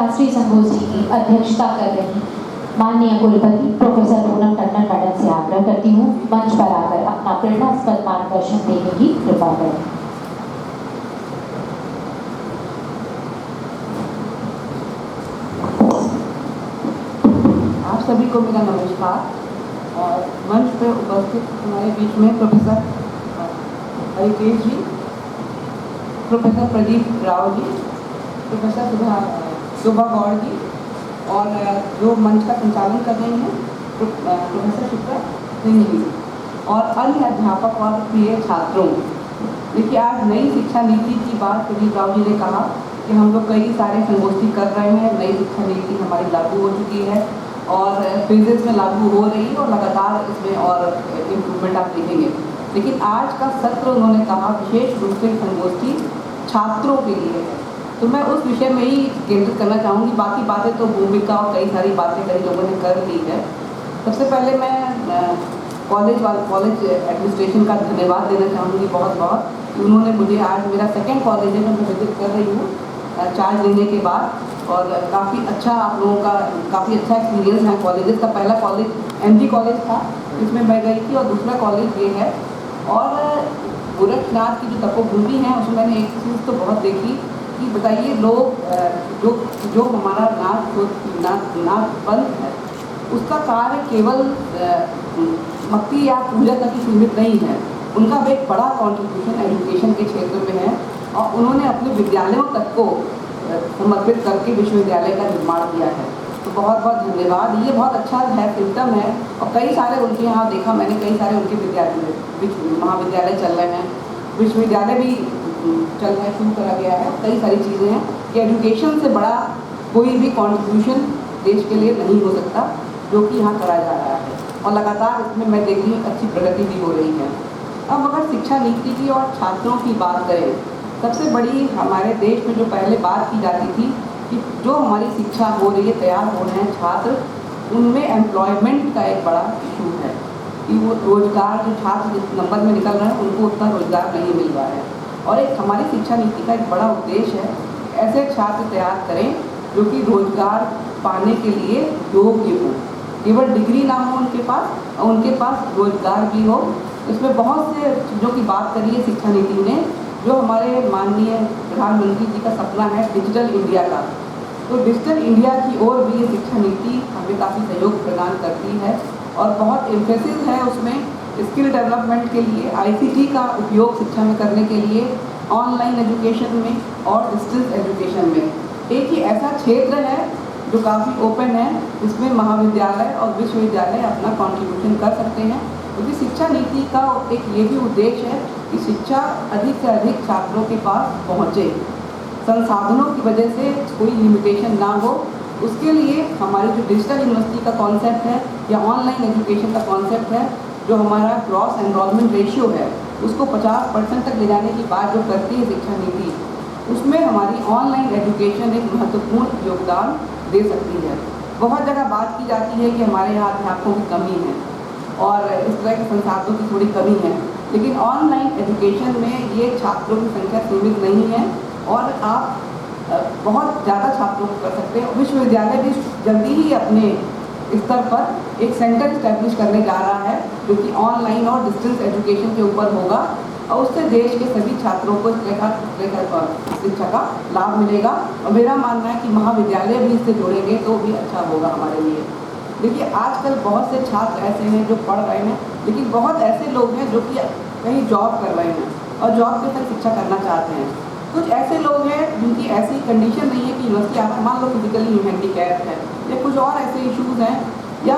राष्ट्रीय संगोष्ठी की अध्यक्षता कर रही माननीय कुलपति प्रोफेसर पूनम टंडन मैडम से आग्रह करती हूँ मंच पर आकर अपना प्रेरणास्पद मार्गदर्शन देने की कृपा करें। आप सभी को मेरा नमस्कार और मंच पर उपस्थित हमारे बीच में प्रोफेसर हरिकेश जी, प्रोफेसर प्रदीप राव जी, प्रोफेसर शोभा गौड़ जी और जो मंच का संचालन कर रहे हैं प्रोफेसर शुक्ला सिंह जी और अन्य अध्यापक और प्रिय छात्रों। देखिए, आज नई शिक्षा नीति की बात प्रदीप राव जी ने कहा कि हम लोग कई सारे संगोष्ठी कर रहे हैं। नई शिक्षा नीति हमारी लागू हो चुकी है और फेजेस में लागू हो रही है और लगातार इसमें और इम्प्रूवमेंट आप देखेंगे। लेकिन आज का सत्र उन्होंने कहा विशेष रूप से संगोष्ठी छात्रों के लिए है, तो मैं उस विषय में ही केंद्रित करना चाहूँगी। बाकी बातें तो भूमिका और कई सारी बातें कई लोगों ने कर ली है। सबसे पहले मैं कॉलेज एडमिनिस्ट्रेशन का धन्यवाद देना चाहूँगी बहुत बहुत। उन्होंने मुझे आज मेरा सेकेंड कॉलेज है जो मैं विजिट कर रही हूँ चार्ज लेने के बाद और काफ़ी अच्छा आप लोगों का काफ़ी अच्छा एक्सपीरियंस है कॉलेजेस का। पहला कॉलेज एमजी कॉलेज था जिसमें मैं गई थी और दूसरा कॉलेज ये है। और गोरखनाथ की जो तपोभूमि है उसमें मैंने एक चीज़ तो बहुत देखी कि बताइए लोग जो हमारा नाथ पंथ है उसका कार्य केवल भक्ति या पूजा तक ही सीमित नहीं है। उनका भी एक बड़ा कॉन्ट्रीब्यूशन एजुकेशन के क्षेत्र में है और उन्होंने अपने विद्यालयों तक को समर्पित करके विश्वविद्यालय का निर्माण किया है। तो बहुत बहुत धन्यवाद। ये बहुत अच्छा है, सिस्टम है और कई सारे उनके यहाँ देखा मैंने, कई सारे उनके महाविद्यालय चल रहे हैं, विश्वविद्यालय भी चल रहे हैं, शुरू करा गया है। कई सारी चीज़ें हैं कि एजुकेशन से बड़ा कोई भी कॉन्ट्रीब्यूशन देश के लिए नहीं हो सकता जो कि यहाँ करा जा रहा है और लगातार इसमें मैं देख रही हूँ अच्छी प्रगति भी हो रही है। अब अगर शिक्षा नीति की और छात्रों की बात करें, सबसे बड़ी हमारे देश में जो पहले बात की जाती थी कि जो हमारी शिक्षा हो रही है, तैयार हो रहे हैं छात्र, उनमें एम्प्लॉयमेंट का एक बड़ा इशू है कि वो रोजगार जो छात्र जिस नंबर में निकल रहे हैं उनको उतना रोजगार नहीं मिल रहा है। और एक हमारी शिक्षा नीति का एक बड़ा उद्देश्य है ऐसे छात्र तैयार करें जो कि रोजगार पाने के लिए योग्य हो, केवल डिग्री ना हो उनके पास और उनके पास रोजगार भी हो। इसमें बहुत से चीज़ों की बात करी है शिक्षा नीति ने, जो हमारे माननीय प्रधानमंत्री जी का सपना है डिजिटल इंडिया का। तो डिजिटल इंडिया की ओर भी ये शिक्षा नीति हमें काफ़ी सहयोग प्रदान करती है और बहुत एम्फेसिस है उसमें स्किल डेवलपमेंट के लिए, आईसीटी का उपयोग शिक्षा में करने के लिए, ऑनलाइन एजुकेशन में और डिस्टेंस एजुकेशन में। एक ही ऐसा क्षेत्र है जो काफ़ी ओपन है, जिसमें महाविद्यालय और विश्वविद्यालय अपना कंट्रीब्यूशन कर सकते हैं। क्योंकि शिक्षा नीति का एक ये भी उद्देश्य है कि शिक्षा अधिक से अधिक छात्रों के पास पहुँचे, संसाधनों की वजह से कोई लिमिटेशन ना हो। उसके लिए हमारी जो डिजिटल यूनिवर्सिटी का कॉन्सेप्ट है या ऑनलाइन एजुकेशन का कॉन्सेप्ट है, जो हमारा ग्रॉस एनरोलमेंट रेशियो है उसको 50% तक ले जाने की बात जो करती है शिक्षा नीति, उसमें हमारी ऑनलाइन एजुकेशन एक महत्वपूर्ण योगदान दे सकती है। बहुत जगह बात की जाती है कि हमारे यहाँ अध्यापकों की कमी है और इस तरह के संसाधनों की थोड़ी कमी है, लेकिन ऑनलाइन एजुकेशन में ये छात्रों की संख्या सीमित नहीं है और आप बहुत ज़्यादा छात्रों को कर सकते हैं। विश्वविद्यालय भी जल्दी ही अपने स्तर पर एक सेंटर इस्टेब्लिश करने जा रहा है जो कि ऑनलाइन और डिस्टेंस एजुकेशन के ऊपर होगा और उससे देश के सभी छात्रों को इस तरह का शिक्षा का लाभ मिलेगा। और मेरा मानना है कि महाविद्यालय भी इससे जुड़ेंगे तो भी अच्छा होगा हमारे लिए। देखिए, आजकल बहुत से छात्र ऐसे हैं जो पढ़ रहे हैं, लेकिन बहुत ऐसे लोग हैं जो कि कहीं जॉब कर रहे हैं और जॉब के साथ शिक्षा करना चाहते हैं। कुछ ऐसे लोग हैं जिनकी ऐसी कंडीशन नहीं है कि यूनिवर्सिटी आना, मान लो फिजिकली हैंडीकैप है या कुछ और ऐसे इश्यूज़ हैं, या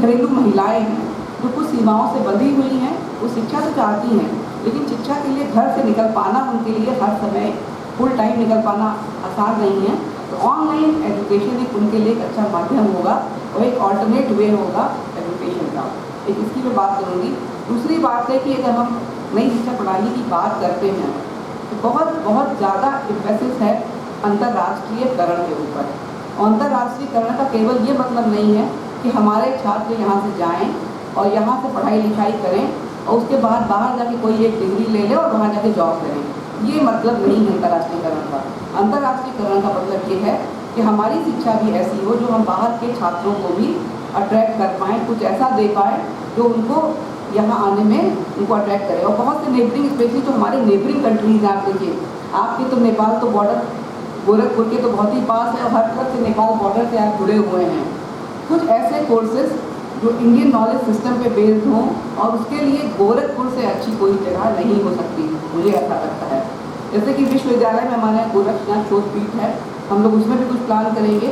घरेलू महिलाएं हैं जो कुछ सीमाओं से बंधी हुई हैं। वो शिक्षा तो चाहती हैं, लेकिन शिक्षा के लिए घर से निकल पाना उनके लिए हर समय फुल टाइम निकल पाना आसान नहीं है। तो ऑनलाइन एजुकेशन एक उनके लिए एक अच्छा माध्यम होगा और एक ऑल्टरनेट वे होगा एजुकेशन का। एक इसकी मैं बात करूँगी। दूसरी बात है कि अगर हम नई शिक्षा प्रणाली की बात करते हैं तो बहुत ज़्यादा इम्फेसिस है अंतर्राष्ट्रीयकरण के ऊपर। अंतर्राष्ट्रीयकरण का केवल ये मतलब नहीं है कि हमारे छात्र यहाँ से जाएं और यहाँ से पढ़ाई लिखाई करें और उसके बाद बाहर जाके कोई एक डिग्री ले ले और वहाँ जाके जॉब करें। ये मतलब नहीं है अंतर्राष्ट्रीयकरण का। अंतर्राष्ट्रीयकरण का मतलब ये है कि हमारी शिक्षा भी ऐसी हो जो हम बाहर के छात्रों को भी अट्रैक्ट कर पाएँ, कुछ ऐसा दे पाएँ जो उनको यहाँ आने में उनको अट्रैक्ट करे। और बहुत से नेबरिंग, स्पेशली जो हमारे नेबरिंग कंट्रीज हैं, आप देखिए, आपके तो नेपाल तो बॉर्डर गोरखपुर के तो बहुत ही पास है और हर तरफ से नेपाल बॉर्डर से आप जुड़े हुए हैं। कुछ ऐसे कोर्सेज जो इंडियन नॉलेज सिस्टम पे बेस्ड हों, और उसके लिए गोरखपुर से अच्छी कोई जगह नहीं हो सकती, मुझे ऐसा लगता है। जैसे कि विश्वविद्यालय में हमारे गोरखनाथ शोधपीठ है, हम लोग उसमें भी कुछ प्लान करेंगे।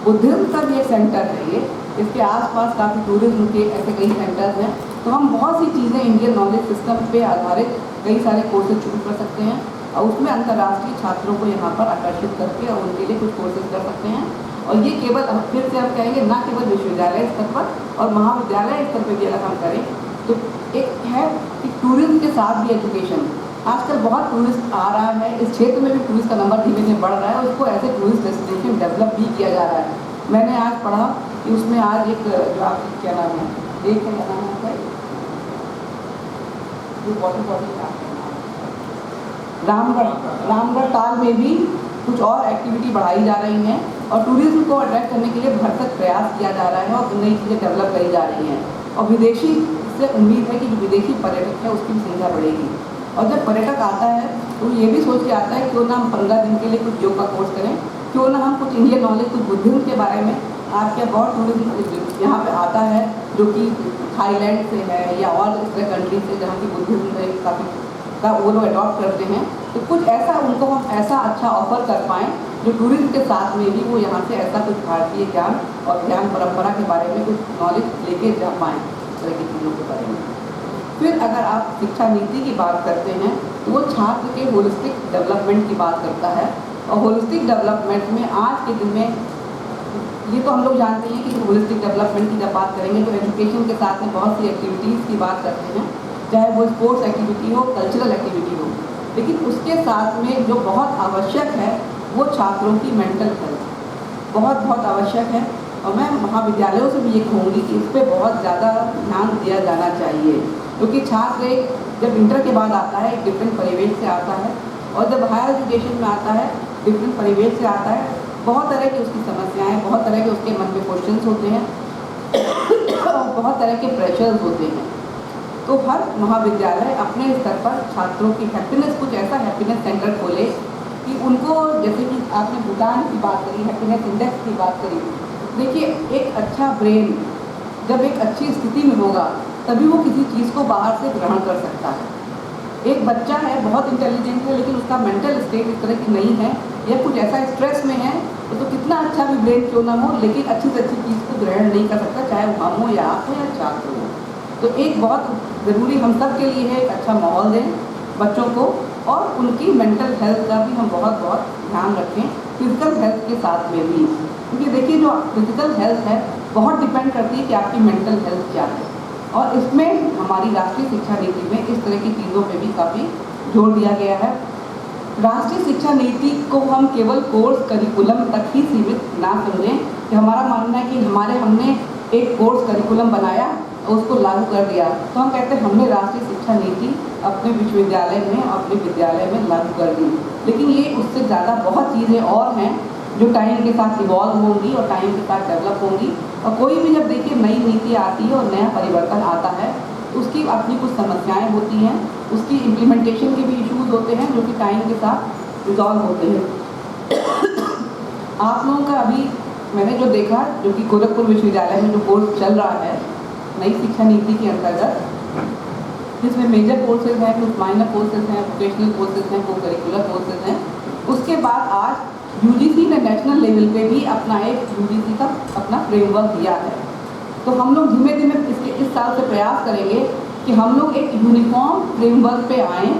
बुद्धिज्म का भी एक सेंटर है ये, इसके आसपास काफ़ी टूरिज्म के ऐसे कई सेंटर्स हैं। तो हम बहुत सी चीज़ें इंडियन नॉलेज सिस्टम पे आधारित कई सारे कोर्सेज शुरू कर सकते हैं और उसमें अंतर्राष्ट्रीय छात्रों को यहाँ पर आकर्षित करके और उनके लिए कुछ कोर्सेज कर सकते हैं। और ये केवल फिर से हम कहेंगे ना केवल विश्वविद्यालय स्तर पर और महाविद्यालय स्तर पर भी अगर हम करें तो एक है कि टूरिज्म के साथ भी एजुकेशन। आजकल बहुत टूरिस्ट आ रहा है, इस क्षेत्र में भी टूरिस्ट का नंबर धीरे धीरे बढ़ रहा है और उसको as a tourist destination develop भी किया जा रहा है। मैंने आज पढ़ा कि उसमें आज एक जो आपकी क्या नाम है, एक क्या नाम है, रामगढ़ ताल में भी कुछ और एक्टिविटी बढ़ाई जा रही हैं और टूरिज्म को अट्रैक्ट करने के लिए भरसक प्रयास किया जा रहा है और नई चीज़ें डेवलप करी जा रही हैं। और विदेशी से उम्मीद है कि जो विदेशी पर्यटक है उसकी भी संख्या बढ़ेगी। और जब पर्यटक आता है तो ये भी सोच के आता है क्यों ना हम 15 दिन के लिए कुछ योग का कोर्स करें, क्यों ना हम कुछ इंडियन नॉलेज, कुछ बुद्धिज्म के बारे में। आपके बहुत टूरिज्म यहाँ पे आता है जो कि थाईलैंड से है या और दूसरे कंट्री से जहाँ की बुद्धिज्म काफ़ी का वो लोग अडॉप्ट करते हैं। तो कुछ ऐसा उनको हम ऐसा अच्छा ऑफर कर पाएँ जो टूरिज्म के साथ में भी वो यहाँ से ऐसा कुछ भारतीय ज्ञान और ज्ञान परंपरा के बारे में कुछ नॉलेज लेके जा पाएँ, इस तरह की चीज़ों के बारे में। फिर अगर आप शिक्षा नीति की बात करते हैं तो वो छात्र के होलिस्टिक डेवलपमेंट की बात करता है। और होलिस्टिक डेवलपमेंट में आज के दिन में ये तो हम लोग जानते हैं कि होलिस्टिक डेवलपमेंट की जब बात करेंगे तो एजुकेशन के साथ में बहुत सी एक्टिविटीज़ की बात करते हैं, चाहे वो स्पोर्ट्स एक्टिविटी हो, कल्चरल एक्टिविटी हो। लेकिन उसके साथ में जो बहुत आवश्यक है वो छात्रों की मेंटल हेल्थ बहुत आवश्यक है। और मैं महाविद्यालयों से भी ये कहूँगी कि इस पर बहुत ज़्यादा ध्यान दिया जाना चाहिए, क्योंकि छात्र एक जब इंटर के बाद आता है एक डिफरेंट परिवेश से आता है और जब हायर एजुकेशन में आता है डिफरेंट परिवेश से आता है। बहुत तरह की उसकी समस्याएं, बहुत तरह के उसके मन में क्वेश्चंस होते हैं और बहुत तरह के प्रेशर्स होते हैं। तो हर महाविद्यालय अपने स्तर पर छात्रों की हैप्पीनेस, कुछ ऐसा हैप्पीनेस सेंटर खोले कि उनको, जैसे कि आपने भूटान की बात करी, हैप्पीनेस इंडेक्स की बात करी। देखिए, एक अच्छा ब्रेन जब एक अच्छी स्थिति में होगा तभी वो किसी चीज़ को बाहर से ग्रहण कर सकता है। एक बच्चा है बहुत इंटेलिजेंट है लेकिन उसका मेंटल स्टेट इस तरह की नहीं है या कुछ ऐसा स्ट्रेस में है तो कितना अच्छा भी ब्रेन क्यों ना हो लेकिन अच्छी से अच्छी चीज़ को ग्रहण नहीं कर सकता, चाहे वो हम हो या आप हो या छात्र हो। तो एक बहुत ज़रूरी हम सब के लिए है एक अच्छा माहौल दें बच्चों को और उनकी मेंटल हेल्थ का भी हम बहुत ध्यान रखें, फिजिकल हेल्थ के साथ में भी। क्योंकि देखिए, जो फिजिकल हेल्थ है बहुत डिपेंड करती है कि आपकी मेंटल हेल्थ क्या है। और इसमें हमारी राष्ट्रीय शिक्षा नीति में इस तरह की चीज़ों पे भी काफ़ी जोर दिया गया है। राष्ट्रीय शिक्षा नीति को हम केवल कोर्स करिकुलम तक ही सीमित ना समझें कि हमारा मानना है कि हमने एक कोर्स करिकुलम बनाया और उसको लागू कर दिया तो हम कहते हैं हमने राष्ट्रीय शिक्षा नीति अपने विश्वविद्यालय में, अपने विद्यालय में लागू कर दी। लेकिन ये उससे ज़्यादा बहुत चीज़ें और हैं जो टाइम के साथ इवॉल्व होंगी और टाइम के साथ डेवलप होंगी। और कोई भी जब देखिए नई नीति आती है और नया परिवर्तन आता है तो उसकी अपनी कुछ समस्याएं होती हैं, उसकी इम्प्लीमेंटेशन के भी इश्यूज होते हैं जो कि टाइम के साथ रिजॉल्व होते हैं। आप लोगों का अभी मैंने जो देखा जो कि गोरखपुर विश्वविद्यालय में जो कोर्स चल रहा है नई शिक्षा नीति के अंतर्गत, जिसमें मेजर कोर्सेज हैं, कुछ माइनर कोर्सेज हैं, वोकेशनल कोर्सेज हैं, को करिकुलर कोर्सेज हैं। उसके बाद आज यूजीसी ने नेशनल लेवल पे भी अपना एक यूजीसी का अपना फ्रेमवर्क दिया है। तो हम लोग धीमे धीमे इस साल से प्रयास करेंगे कि हम लोग एक यूनिफॉर्म फ्रेमवर्क पे आएँ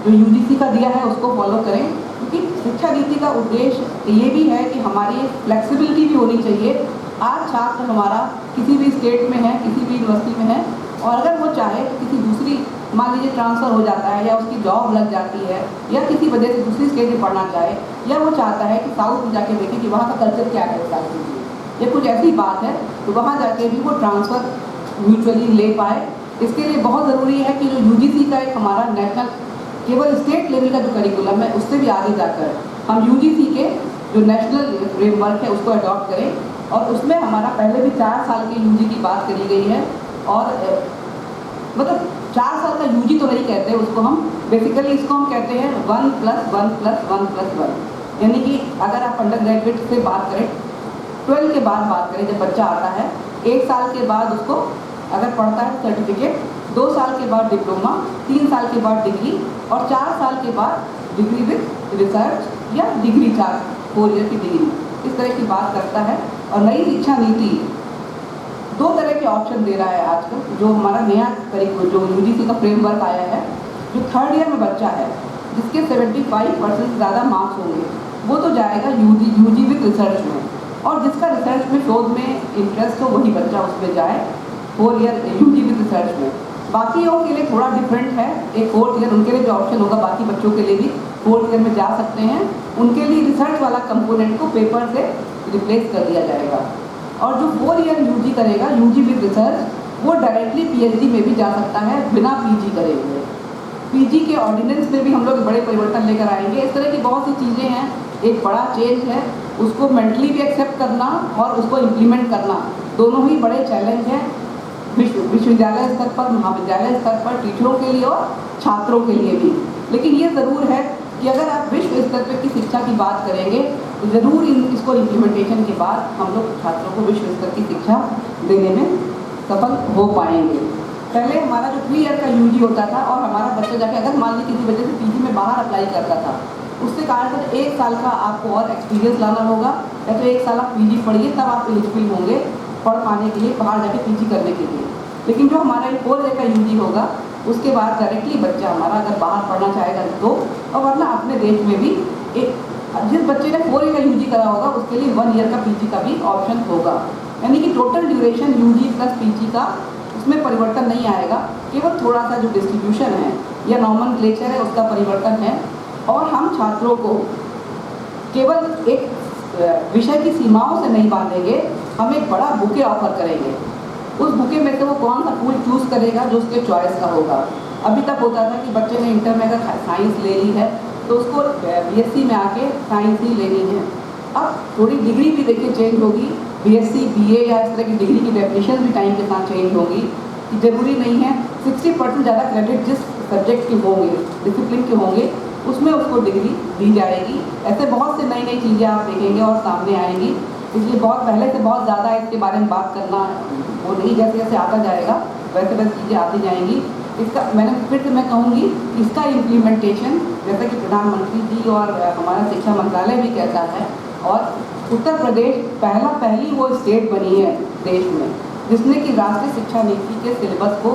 जो यूजीसी का दिया है उसको फॉलो करें। क्योंकि शिक्षा नीति का उद्देश्य ये भी है कि हमारी फ्लेक्सिबिलिटी भी होनी चाहिए। आज छात्र हमारा किसी भी स्टेट में है, किसी भी यूनिवर्सिटी में है और अगर वो चाहे तो किसी दूसरी, मान लीजिए ट्रांसफ़र हो जाता है या उसकी जॉब लग जाती है या किसी वजह से दूसरी स्टेट में पढ़ना चाहे या वो चाहता है कि साउथ में जाके देखें कि वहाँ का कल्चर क्या है साउथ में, या कुछ ऐसी बात है तो वहाँ जाके भी वो ट्रांसफ़र म्यूचुअली ले पाए। इसके लिए बहुत ज़रूरी है कि जो यूजीसी का एक हमारा नेशनल केवल स्टेट लेवल का जो करिकुलम है उससे भी आगे जाकर हम यूजीसी के जो नेशनल फ्रेमवर्क है उसको अडॉप्ट करें। और उसमें हमारा पहले भी 4 साल के यूजी की बात करी गई है, और मतलब 4 साल का यूजी तो नहीं कहते उसको, हम बेसिकली इसको हम कहते हैं 1+1+1+1। यानी कि अगर आप अंडर ग्रेजुएट से बात करें, 12 के बाद बात करें, जब बच्चा आता है 1 साल के बाद उसको अगर पढ़ता है सर्टिफिकेट, 2 साल के बाद डिप्लोमा, 3 साल के बाद डिग्री, और 4 साल के बाद डिग्री विद रिसर्च या डिग्री 4 ईयर की डिग्री, इस तरह की बात करता है। और नई शिक्षा नीति 2 तरह के ऑप्शन दे रहा है आजकल। जो हमारा नया तरीका जो यूजीसी का फ्रेमवर्क आया है, जो 3rd ईयर में बच्चा है जिसके 75% ज़्यादा मार्क्स होंगे, वो तो जाएगा यूजी विद रिसर्च में, और जिसका रिसर्च में शोध में इंटरेस्ट हो वही बच्चा उसमें जाए 4 ईयर यूजी विद रिसर्च में। बाकियों के लिए थोड़ा डिफरेंट है, एक 4th ईयर उनके लिए जो ऑप्शन होगा, बाकी बच्चों के लिए भी 4th ईयर में जा सकते हैं। उनके लिए रिसर्च वाला कंपोनेंट को पेपर से रिप्लेस कर दिया जाएगा। और जो 4 ईयर यूजी करेगा, यूजी विद रिसर्च, वो डायरेक्टली पीएचडी में भी जा सकता है बिना पीजी करे हुए। पीजी के ऑर्डिनेंस में भी हम लोग बड़े परिवर्तन लेकर आएंगे। इस तरह की बहुत सी चीज़ें हैं, एक बड़ा चेंज है, उसको मेंटली भी एक्सेप्ट करना और उसको इम्प्लीमेंट करना, दोनों ही बड़े चैलेंज हैं विश्वविद्यालय स्तर पर, महाविद्यालय स्तर पर, टीचरों के लिए और छात्रों के लिए भी। लेकिन ये ज़रूर है कि अगर आप विश्व स्तर पर की शिक्षा की बात करेंगे तो ज़रूर इसको इम्प्लीमेंटेशन के बाद हम लोग छात्रों को विश्व स्तर की शिक्षा देने में सफल हो पाएंगे। पहले हमारा जो 3 ईयर का यूजी होता था, और हमारा बच्चा जाके अगर मान लीजिए किसी वजह से पीजी में बाहर अप्लाई करता था, उससे कहा था 1 साल का आपको और एक्सपीरियंस लाना होगा, या तो 1 साल आप पीजी पढ़िए तब आप एलिजिबल होंगे पढ़ पाने के लिए, बाहर जाके पीजी करने के लिए। लेकिन जो हमारा 4 ईयर का यूजी होगा, उसके बाद डायरेक्टली बच्चा हमारा अगर बाहर पढ़ना चाहेगा तो, और वरना अपने देश में भी जिस बच्चे ने 4 ईयर का यूजी करा होगा उसके लिए 1 ईयर का पीजी का भी ऑप्शन होगा। यानी कि total duration UG plus PG का उसमें परिवर्तन नहीं आएगा, केवल थोड़ा सा जो डिस्ट्रीब्यूशन है या नॉमेनक्लेचर है उसका परिवर्तन है। और हम छात्रों को केवल एक विषय की सीमाओं से नहीं बांधेंगे, हम एक बड़ा बुके ऑफर करेंगे। उस बुके में से वो कौन सा फूल चूज़ करेगा जो उसके चॉइस का होगा। अभी तक होता था कि बच्चे ने इंटर में अगर साइंस ले ली है तो उसको बीएससी में आके साइंस ही लेनी है। अब थोड़ी डिग्री भी देखिए चेंज होगी, बीएससी बीए या इस तरह की डिग्री की डेफिनेशन भी टाइम के साथ चेंज होगी। ज़रूरी नहीं है 60% ज़्यादा क्रेडिट जिस सब्जेक्ट के होंगे, डिसिप्लिन के होंगे, उसमें उसको डिग्री दी जाएगी। ऐसे बहुत से नई नई चीज़ें आप देखेंगे और सामने आएंगी, इसलिए बहुत पहले से बहुत ज़्यादा इसके बारे में बात करना वो नहीं, जैसे जैसे आता जाएगा वैसे वैसे चीज़ें आती जाएंगी। इसका मैंने फिर से मैं कहूँगी, इसका इम्प्लीमेंटेशन जैसा कि प्रधानमंत्री जी और हमारा शिक्षा मंत्रालय भी कहता है, और उत्तर प्रदेश पहली वो स्टेट बनी है देश में जिसने कि राष्ट्रीय शिक्षा नीति के सिलेबस को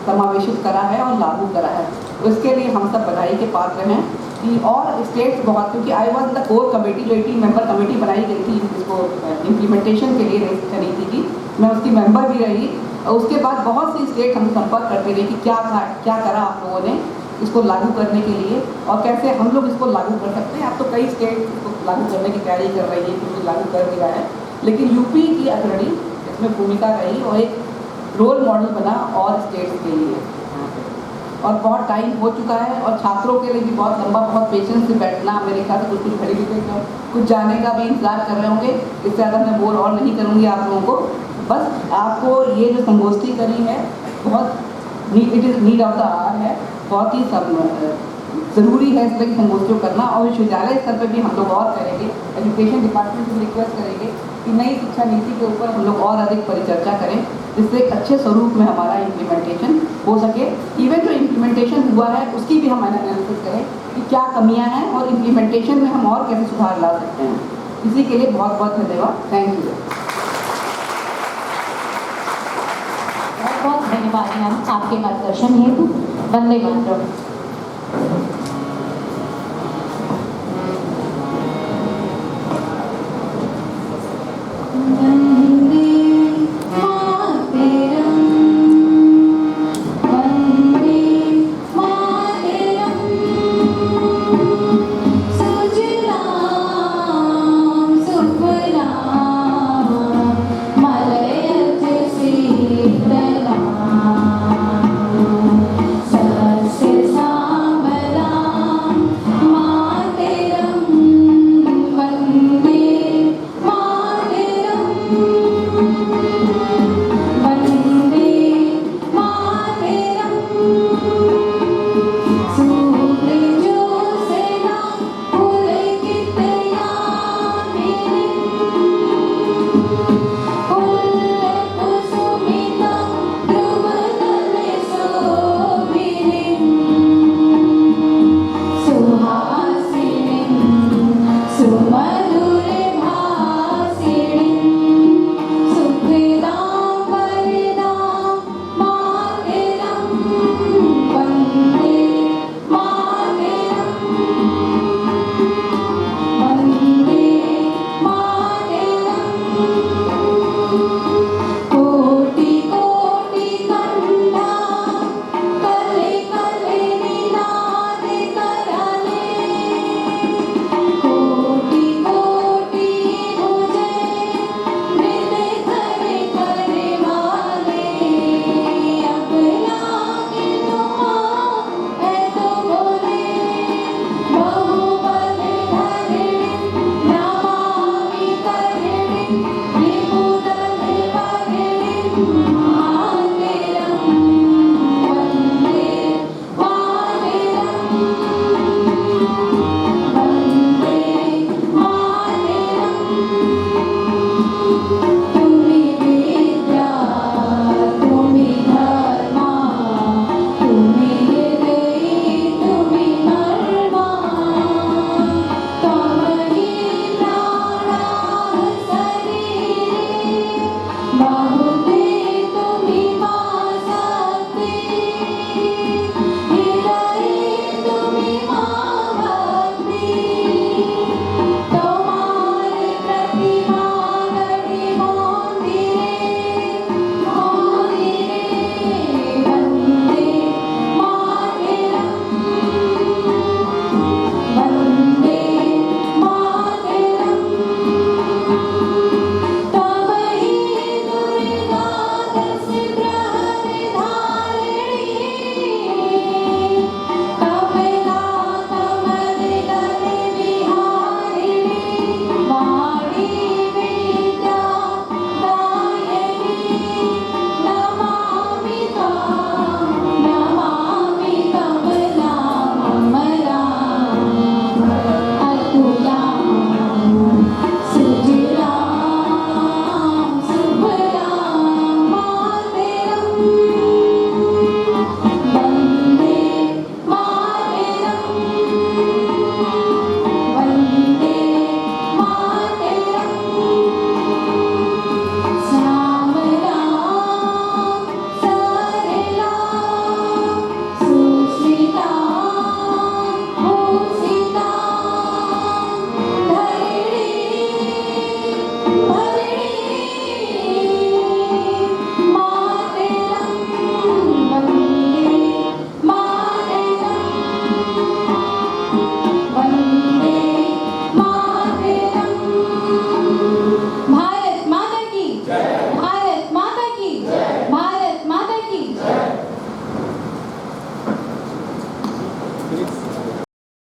समावेशित करा है और लागू करा है। तो इसके लिए हम सब बधाई के पात्र हैं कि और स्टेट्स बहुत, क्योंकि I was the core committee, जो 18 मेंबर कमेटी बनाई गई थी इसको इम्प्लीमेंटेशन के लिए नई शिक्षा नीति की, मैं उसकी मेंबर भी रही। और उसके बाद बहुत सी स्टेट हम संपर्क करते रहे कि क्या करा आप लोगों ने इसको लागू करने के लिए और कैसे हम लोग इसको लागू कर सकते हैं। अब तो कई स्टेट इसको लागू करने की तैयारी कर रही है, क्योंकि लागू कर दिया है, लेकिन यूपी की अग्रणी इसमें भूमिका रही और एक रोल मॉडल बना और स्टेट्स के लिए। और बहुत टाइम हो चुका है और छात्रों के लिए भी बहुत लंबा, बहुत पेशेंस से बैठना, मेरे ख्याल से कुछ घड़ी भी कुछ जाने का भी इंतजार कर रहे होंगे। इससे ज़्यादा मैं बोल और नहीं करूँगी आप लोगों को। बस आपको ये जो संगोष्ठी करी है बहुत it is need of the hour है, बहुत ही ज़रूरी है इस तरह की संगोष्ठियों करना। और विश्वविद्यालय स्तर पर भी हम लोग और करेंगे, एजुकेशन डिपार्टमेंट से रिक्वेस्ट करेंगे कि नई शिक्षा नीति के ऊपर हम लोग और अधिक परिचर्चा करें, जिससे एक अच्छे स्वरूप में हमारा इम्प्लीमेंटेशन हो सके। इवन जो इम्प्लीमेंटेशन हुआ है उसकी भी हम एनालिसिस करें कि क्या कमियां हैं और इम्प्लीमेंटेशन में हम और कैसे सुधार ला सकते हैं। इसी के लिए बहुत बहुत धन्यवाद। Thank you. बहुत बहुत धन्यवाद मैम आपके मार्गदर्शन हेतु। वंदे मातरम।